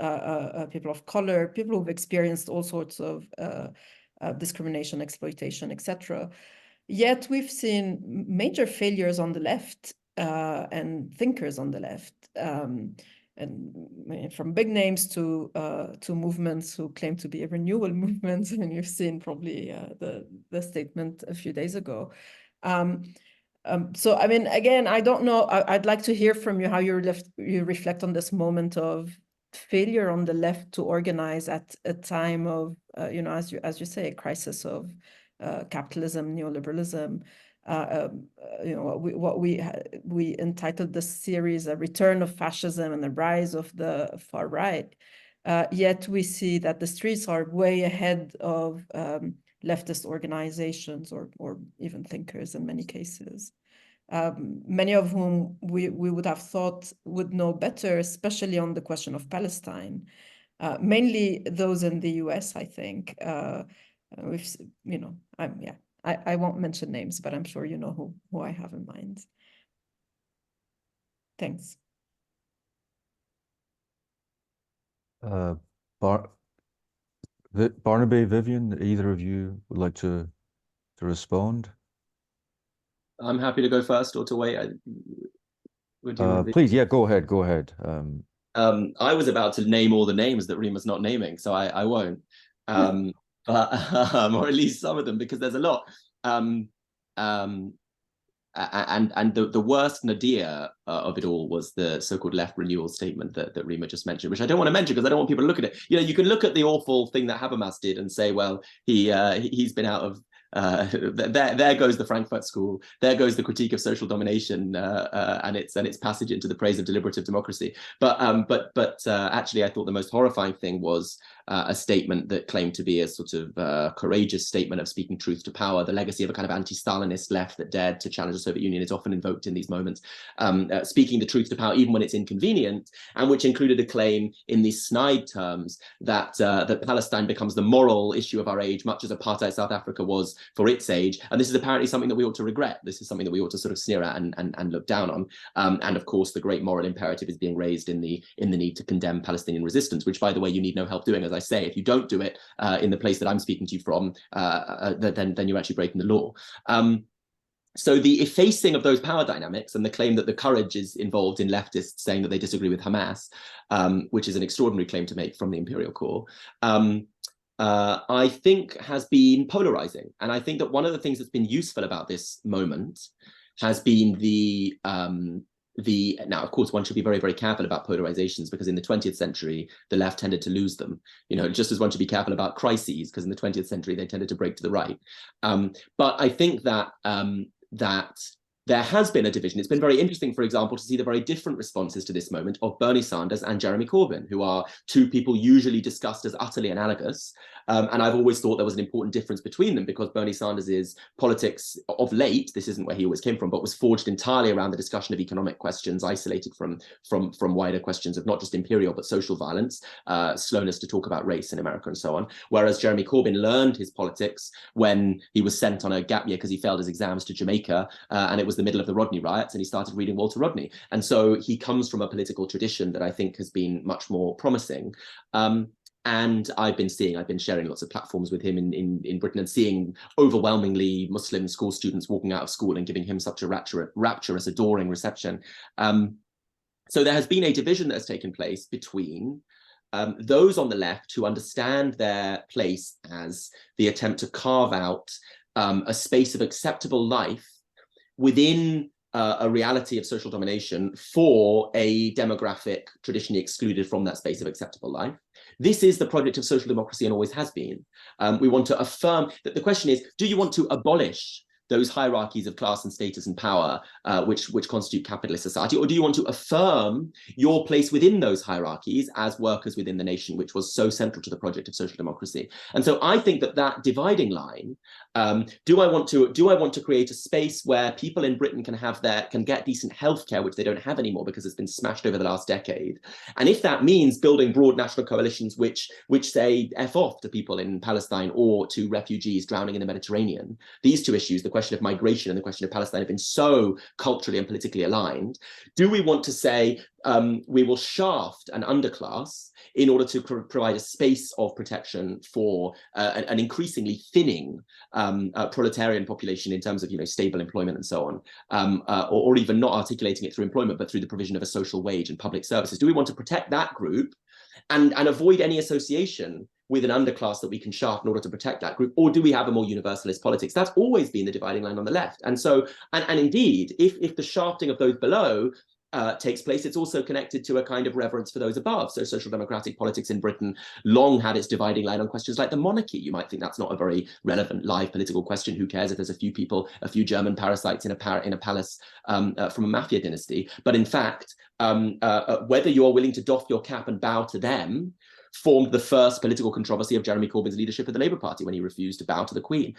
people of color, people who've experienced all sorts of discrimination, exploitation, etc. Yet we've seen major failures on the left and thinkers on the left. And from big names to movements who claim to be a renewal movement, and you've seen probably the statement a few days ago. So I mean, again, I don't know. I'd like to hear from you how you reflect on this moment of failure on the left to organize at a time of, you know, as you say, a crisis of capitalism, neoliberalism. You know, what we entitled this series "A Return of Fascism and the Rise of the Far Right." Yet we see that the streets are way ahead of leftist organizations or even thinkers in many cases. Many of whom we would have thought would know better, especially on the question of Palestine. Mainly those in the US, I think. We've, you know, yeah. I won't mention names, but I'm sure you know who I have in mind. Thanks. Barnaby, Vivienne, either of you would like to respond? I'm happy to go first or to wait. Please, yeah, go ahead. I was about to name all the names that Rima's not naming, so I won't. But or at least some of them, because there's a lot. And the worst nadir of it all was the so-called left renewal statement that Rima just mentioned, which I don't want to mention because I don't want people to look at it. You know, you can look at the awful thing that Habermas did and say, well, he's been out of there goes the Frankfurt School. There goes the critique of social domination and its passage into the praise of deliberative democracy. But actually, I thought the most horrifying thing was a statement that claimed to be a sort of courageous statement of speaking truth to power. The legacy of a kind of anti-Stalinist left that dared to challenge the Soviet Union is often invoked in these moments. Speaking the truth to power, even when it's inconvenient, and which included a claim in these snide terms that that Palestine becomes the moral issue of our age, much as apartheid South Africa was for its age. And this is apparently something that we ought to regret. This is something that we ought to sort of sneer at and look down on. And of course, the great moral imperative is being raised in the need to condemn Palestinian resistance, which, by the way, you need no help doing. As I say, if you don't do it in the place that I'm speaking to you from, then you're actually breaking the law. So the effacing of those power dynamics and the claim that the courage is involved in leftists saying that they disagree with Hamas, which is an extraordinary claim to make from the imperial core, I think has been polarizing. And I think that one of the things that's been useful about this moment has been now, of course, one should be very, very careful about polarizations, because in the 20th century, the left tended to lose them, you know, just as one should be careful about crises, because in the 20th century, they tended to break to the right. But I think that there has been a division. It's been very interesting, for example, to see the very different responses to this moment of Bernie Sanders and Jeremy Corbyn, who are two people usually discussed as utterly analogous. And I've always thought there was an important difference between them, because Bernie Sanders' politics of late, this isn't where he always came from, but was forged entirely around the discussion of economic questions, isolated from wider questions of not just imperial, but social violence, slowness to talk about race in America and so on. Whereas Jeremy Corbyn learned his politics when he was sent on a gap year because he failed his exams to Jamaica, and it was the middle of the Rodney riots, and he started reading Walter Rodney. And so he comes from a political tradition that I think has been much more promising. And I've been sharing lots of platforms with him in Britain, and seeing overwhelmingly Muslim school students walking out of school and giving him such a rapturous, adoring reception. So there has been a division that has taken place between those on the left who understand their place as the attempt to carve out a space of acceptable life within a reality of social domination for a demographic traditionally excluded from that space of acceptable life. This is the project of social democracy and always has been. We want to affirm that the question is, do you want to abolish those hierarchies of class and status and power which constitute capitalist society, or do you want to affirm your place within those hierarchies as workers within the nation, which was so central to the project of social democracy? And so I think that dividing line, do I want to create a space where people in Britain can get decent healthcare, which they don't have anymore because it's been smashed over the last decade? And if that means building broad national coalitions which say F off to people in Palestine or to refugees drowning in the Mediterranean, these two issues, the question of migration and the question of Palestine, have been so culturally and politically aligned. Do we want to say we will shaft an underclass in order to provide a space of protection for an increasingly thinning proletarian population in terms of stable employment and so on, or even not articulating it through employment, but through the provision of a social wage and public services? Do we want to protect that group and avoid any association with an underclass that we can shaft in order to protect that group? Or do we have a more universalist politics? That's always been the dividing line on the left. And so, and indeed, if the shafting of those below takes place, it's also connected to a kind of reverence for those above. So social democratic politics in Britain long had its dividing line on questions like the monarchy. You might think that's not a very relevant live political question. Who cares if there's a few German parasites in a palace from a mafia dynasty? But in fact, whether you are willing to doff your cap and bow to them formed the first political controversy of Jeremy Corbyn's leadership of the Labour Party when he refused to bow to the Queen.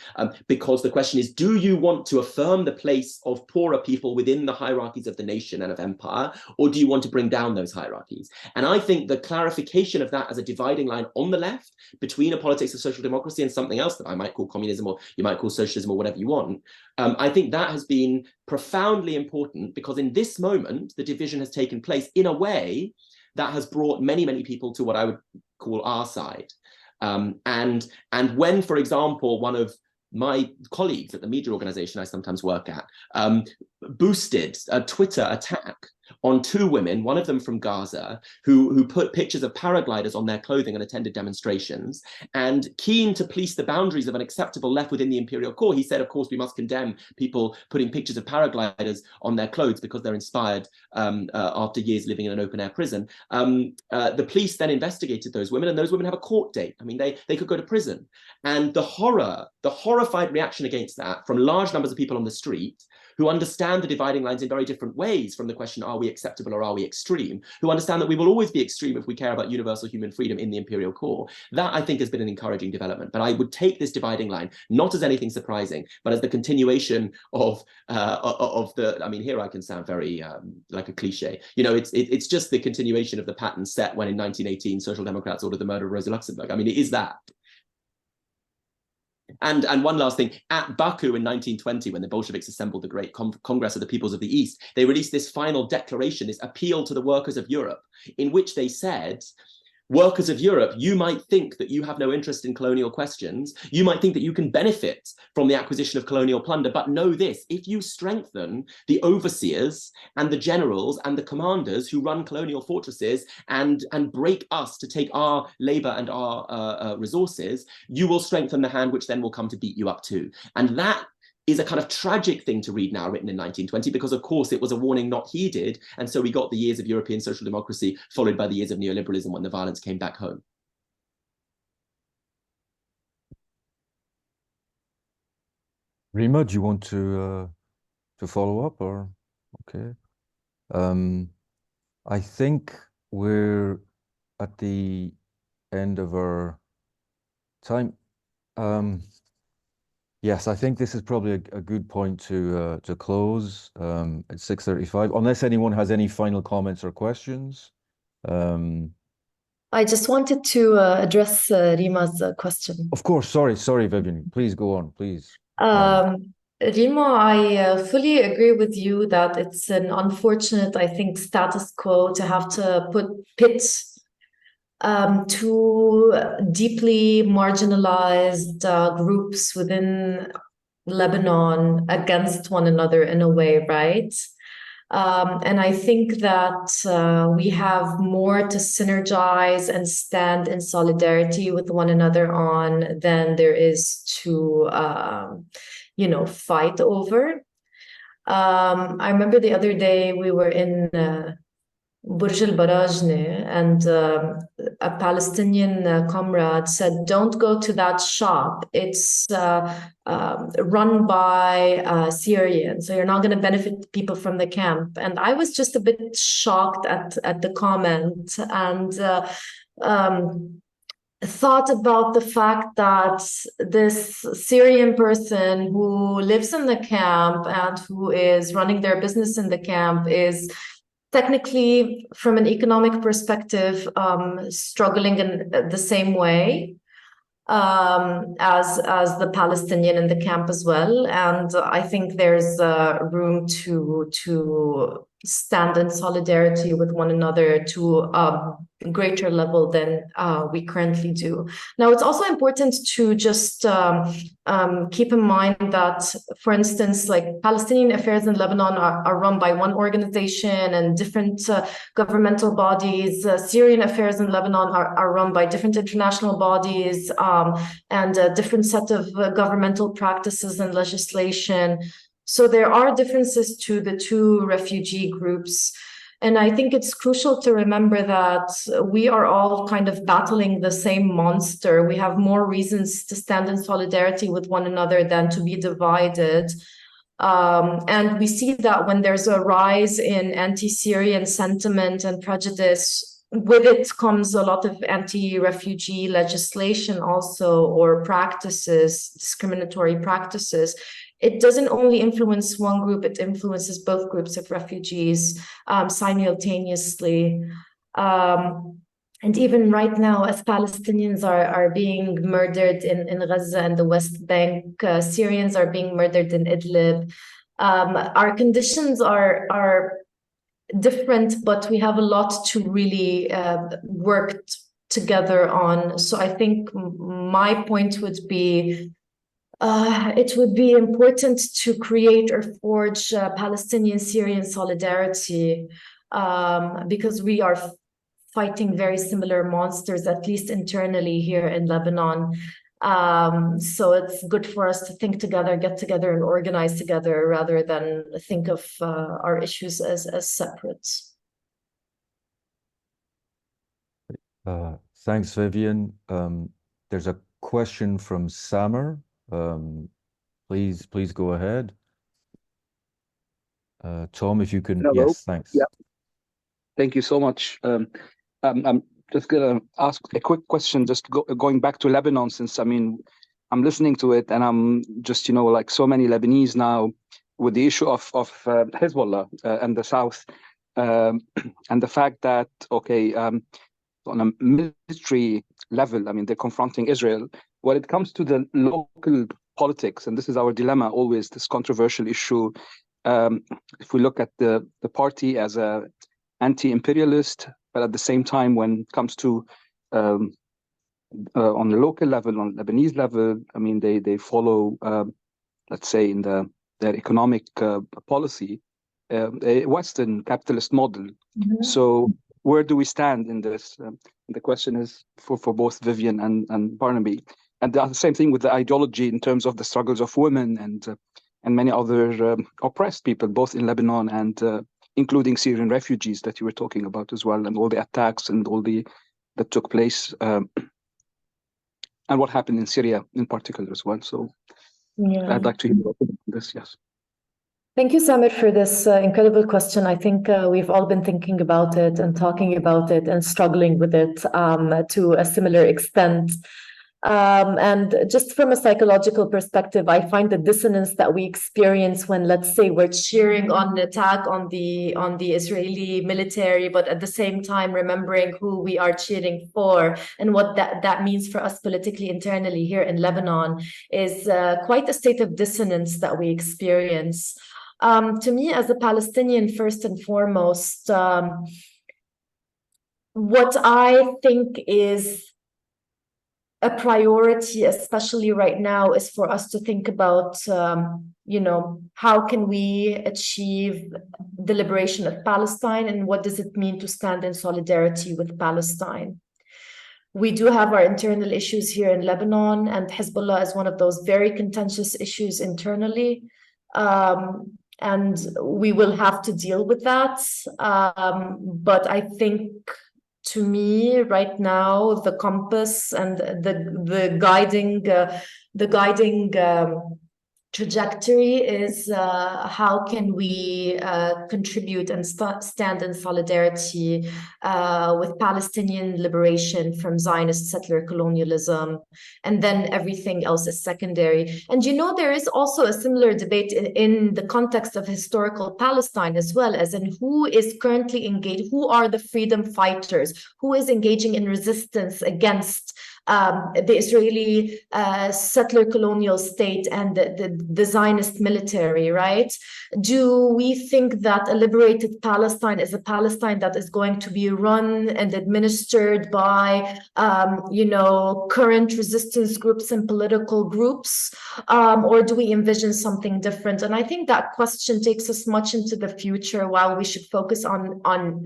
Because the question is, do you want to affirm the place of poorer people within the hierarchies of the nation and of empire, or do you want to bring down those hierarchies? And I think the clarification of that as a dividing line on the left between a politics of social democracy and something else that I might call communism, or you might call socialism, or whatever you want, I think that has been profoundly important, because in this moment, the division has taken place in a way that has brought many, many people to what I would call our side. And when, for example, one of my colleagues at the media organization I sometimes work at boosted a Twitter attack on two women, one of them from Gaza, who put pictures of paragliders on their clothing and attended demonstrations, and keen to police the boundaries of an acceptable left within the imperial core, he said, of course, we must condemn people putting pictures of paragliders on their clothes because they're inspired after years living in an open-air prison. The police then investigated those women, and those women have a court date. I mean, they could go to prison. And the horrified reaction against that from large numbers of people on the street who understand the dividing lines in very different ways from the question, are we acceptable or are we extreme, who understand that we will always be extreme if we care about universal human freedom in the imperial core. That, I think, has been an encouraging development. But I would take this dividing line not as anything surprising, but as the continuation of the, I mean, here I can sound very like a cliche. It's just the continuation of the pattern set when in 1918 Social Democrats ordered the murder of Rosa Luxemburg. I mean, it is that. And one last thing, at Baku in 1920, when the Bolsheviks assembled the Great Congress of the Peoples of the East, they released this final declaration, this appeal to the workers of Europe, in which they said, workers of Europe, you might think that you have no interest in colonial questions. You might think that you can benefit from the acquisition of colonial plunder, but know this: if you strengthen the overseers and the generals and the commanders who run colonial fortresses and break us to take our labor and our resources, you will strengthen the hand which then will come to beat you up too. And that is a kind of tragic thing to read now, written in 1920, because of course it was a warning not heeded. And so we got the years of European social democracy followed by the years of neoliberalism when the violence came back home. Rima, do you want to to follow up, or okay? I think we're at the end of our time. Yes, I think this is probably a good point to close at 6:35, unless anyone has any final comments or questions. I just wanted to address Rima's question. Of course, sorry, Vivienne. Please go on, please. Rima, I fully agree with you that it's an unfortunate, I think, status quo to have to pit two deeply marginalized groups within Lebanon against one another in a way, right? And I think that we have more to synergize and stand in solidarity with one another on than there is to, fight over. I remember the other day we were in Burj al-Barajne, and a Palestinian comrade said, "Don't go to that shop. It's run by Syrians, so you're not going to benefit people from the camp." And I was just a bit shocked at the comment, and thought about the fact that this Syrian person who lives in the camp and who is running their business in the camp is technically, from an economic perspective, struggling in the same way as the Palestinian in the camp as well. And I think there's room to stand in solidarity with one another to a greater level than we currently do. Now, it's also important to just keep in mind that, for instance, like Palestinian affairs in Lebanon are run by one organization and different governmental bodies. Syrian affairs in Lebanon are run by different international bodies and a different set of governmental practices and legislation. So there are differences to the two refugee groups. And I think it's crucial to remember that we are all kind of battling the same monster. We have more reasons to stand in solidarity with one another than to be divided. And we see that when there's a rise in anti-Syrian sentiment and prejudice, with it comes a lot of anti-refugee legislation also, or practices, discriminatory practices. It doesn't only influence one group, it influences both groups of refugees simultaneously. And even right now, as Palestinians are being murdered in Gaza and the West Bank, Syrians are being murdered in Idlib. Our conditions are different, but we have a lot to really work together on. So I think my point would be, it would be important to create or forge Palestinian-Syrian solidarity because we are fighting very similar monsters, at least internally here in Lebanon. So it's good for us to think together, get together and organize together rather than think of our issues as separate. Thanks, Vivienne. There's a question from Samer. Please go ahead. Tom, if you can. Hello. Yes, thanks. Yeah. Thank you so much. I'm just gonna ask a quick question, just going back to Lebanon, since I'm listening to it and I'm just, like so many Lebanese now, with the issue of Hezbollah and the South, and the fact that, on a military level, they're confronting Israel. When it comes to the local politics, and this is our dilemma always, this controversial issue, if we look at the party as a anti-imperialist, but at the same time, when it comes to on the local level, on Lebanese level, they follow, let's say, in their economic policy, a Western capitalist model. Mm-hmm. So where do we stand in this? The question is for both Vivienne and Barnaby. And the same thing with the ideology in terms of the struggles of women and many other oppressed people, both in Lebanon and including Syrian refugees that you were talking about as well, and all the attacks and all that took place, and what happened in Syria in particular as well. So yeah. I'd like to hear about this. Yes. Thank you, Samir, for this incredible question. I think we've all been thinking about it and talking about it and struggling with it to a similar extent. And just from a psychological perspective, I find the dissonance that we experience when, let's say, we're cheering on an attack on the Israeli military, but at the same time remembering who we are cheering for and what that means for us politically internally here in Lebanon is quite a state of dissonance that we experience. To me, as a Palestinian, first and foremost, what I think is a priority, especially right now, is for us to think about, how can we achieve the liberation of Palestine and what does it mean to stand in solidarity with Palestine? We do have our internal issues here in Lebanon, and Hezbollah is one of those very contentious issues internally. And we will have to deal with that. But I think, to me, right now, the compass and the guiding trajectory is how can we contribute and stand in solidarity with Palestinian liberation from Zionist settler colonialism, and then everything else is secondary. And there is also a similar debate in the context of historical Palestine as well, as in who is currently engaged, who are the freedom fighters, who is engaging in resistance against the Israeli settler colonial state and the Zionist military, right? Do we think that a liberated Palestine is a Palestine that is going to be run and administered by, current resistance groups and political groups? Or do we envision something different? And I think that question takes us much into the future, while we should focus on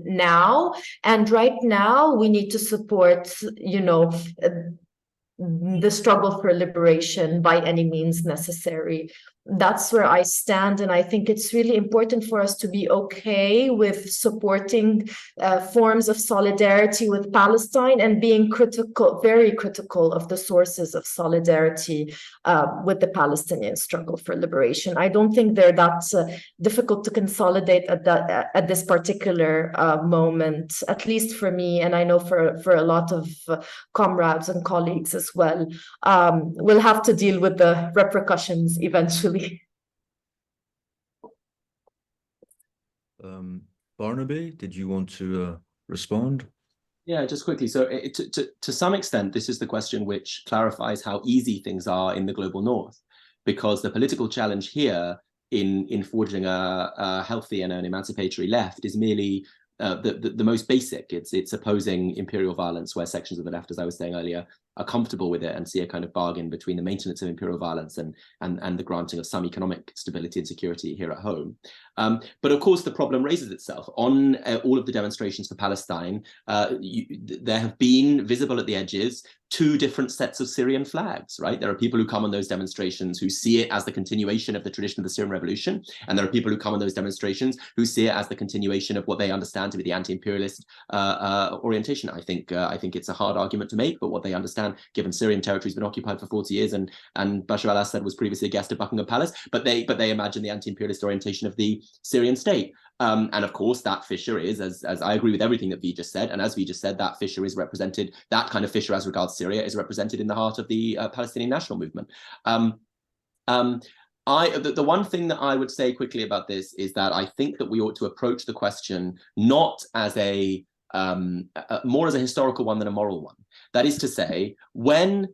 now. And right now, we need to support, the struggle for liberation by any means necessary. That's where I stand, and I think it's really important for us to be okay with supporting forms of solidarity with Palestine and being critical, very critical of the sources of solidarity with the Palestinian struggle for liberation. I don't think they're that difficult to consolidate at this particular moment, at least for me, and I know for a lot of comrades and colleagues as well. We'll have to deal with the repercussions eventually. Barnaby, did you want to respond? Yeah, just quickly. So to some extent, this is the question which clarifies how easy things are in the global north, because the political challenge here in forging a healthy and an emancipatory left is merely the most basic. It's opposing imperial violence, where sections of the left, as I was saying earlier, are comfortable with it and see a kind of bargain between the maintenance of imperial violence and the granting of some economic stability and security here at home. But of course, the problem raises itself. On all of the demonstrations for Palestine, there have been, visible at the edges, two different sets of Syrian flags, right? There are people who come on those demonstrations who see it as the continuation of the tradition of the Syrian revolution. And there are people who come on those demonstrations who see it as the continuation of what they understand to be the anti-imperialist orientation. I think it's a hard argument to make, but what they understand, given Syrian territory has been occupied for 40 years and Bashar al-Assad was previously a guest at Buckingham Palace, but they imagine the anti-imperialist orientation of the Syrian state. And of course, that fissure is, as I agree with everything that Vi just said, and as Vi just said, that fissure is represented, that kind of fissure as regards Syria is represented in the heart of the Palestinian national movement. The one thing that I would say quickly about this is that I think that we ought to approach the question not as more as a historical one than a moral one. That is to say, when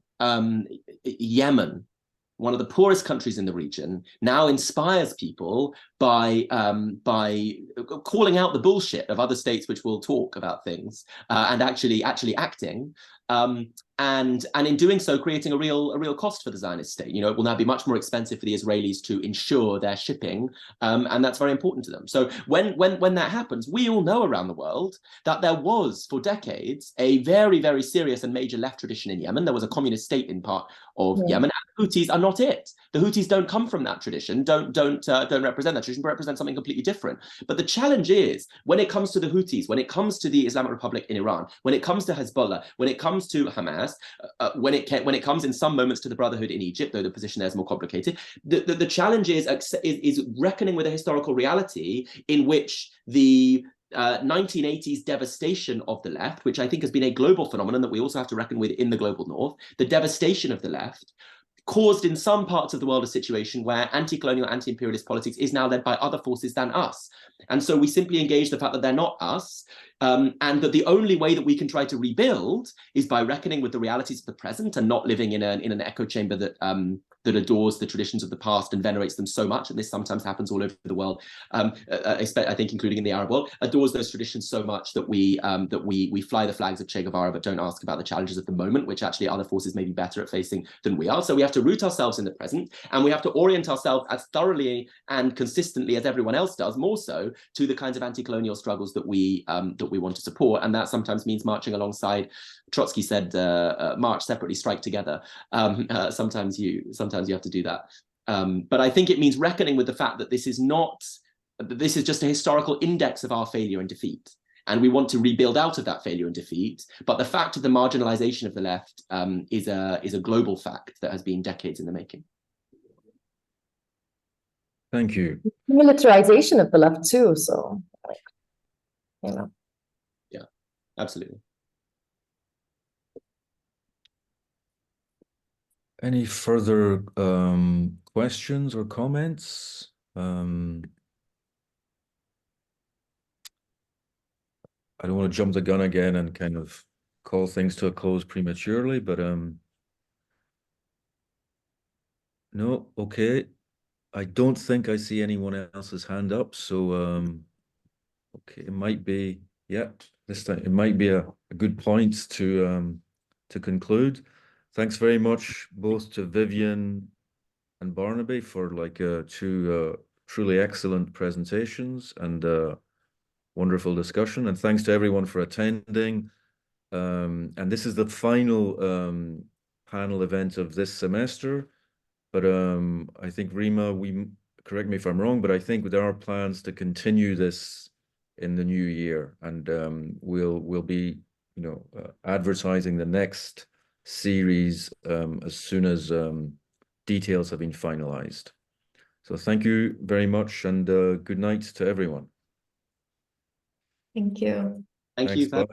Yemen, one of the poorest countries in the region, now inspires people by calling out the bullshit of other states which will talk about things and actually acting, and in doing so creating a real cost for the Zionist state. It will now be much more expensive for the Israelis to ensure their shipping, and that's very important to them. So when that happens, we all know around the world that there was for decades a very, very serious and major left tradition in Yemen. There was a communist state in part of Yemen, and Houthis are not it. The Houthis don't come from that tradition, don't represent that tradition, but represent something completely different. But the challenge is, when it comes to the Houthis, when it comes to the Islamic Republic in Iran, when it comes to Hezbollah, when it comes comes to Hamas, when it comes in some moments to the Brotherhood in Egypt, though the position there is more complicated, the challenge is reckoning with a historical reality in which the 1980s devastation of the left, which I think has been a global phenomenon that we also have to reckon with in the global north, the devastation of the left caused in some parts of the world a situation where anti-colonial, anti-imperialist politics is now led by other forces than us. And so we simply engage the fact that they're not us, and that the only way that we can try to rebuild is by reckoning with the realities of the present and not living in an echo chamber that adores the traditions of the past and venerates them so much, and this sometimes happens all over the world, I think including in the Arab world, adores those traditions so much that we fly the flags of Che Guevara but don't ask about the challenges of the moment, which actually other forces may be better at facing than we are. So we have to root ourselves in the present, and we have to orient ourselves as thoroughly and consistently as everyone else does, more so, to the kinds of anti-colonial struggles that we want to support, and that sometimes means marching alongside. Trotsky said, "March separately, strike together." Sometimes you have to do that, but I think it means reckoning with the fact that this is just a historical index of our failure and defeat, and we want to rebuild out of that failure and defeat. But the fact of the marginalization of the left is a global fact that has been decades in the making. Thank you. Militarization of the left too, so you know. Yeah, absolutely. Any further questions or comments? I don't want to jump the gun again and kind of call things to a close prematurely, but no, okay. I don't think I see anyone else's hand up, so okay, it might be, yeah, this time it might be a good point to conclude. Thanks very much both to Vivienne and Barnaby for two truly excellent presentations and wonderful discussion. And thanks to everyone for attending. And this is the final panel event of this semester. But I think Rima, correct me if I'm wrong, but I think there are plans to continue this in the new year, and we'll be advertising the next series as soon as details have been finalized. So thank you very much, and good night to everyone. Thank you. Thank Thanks, you. bye.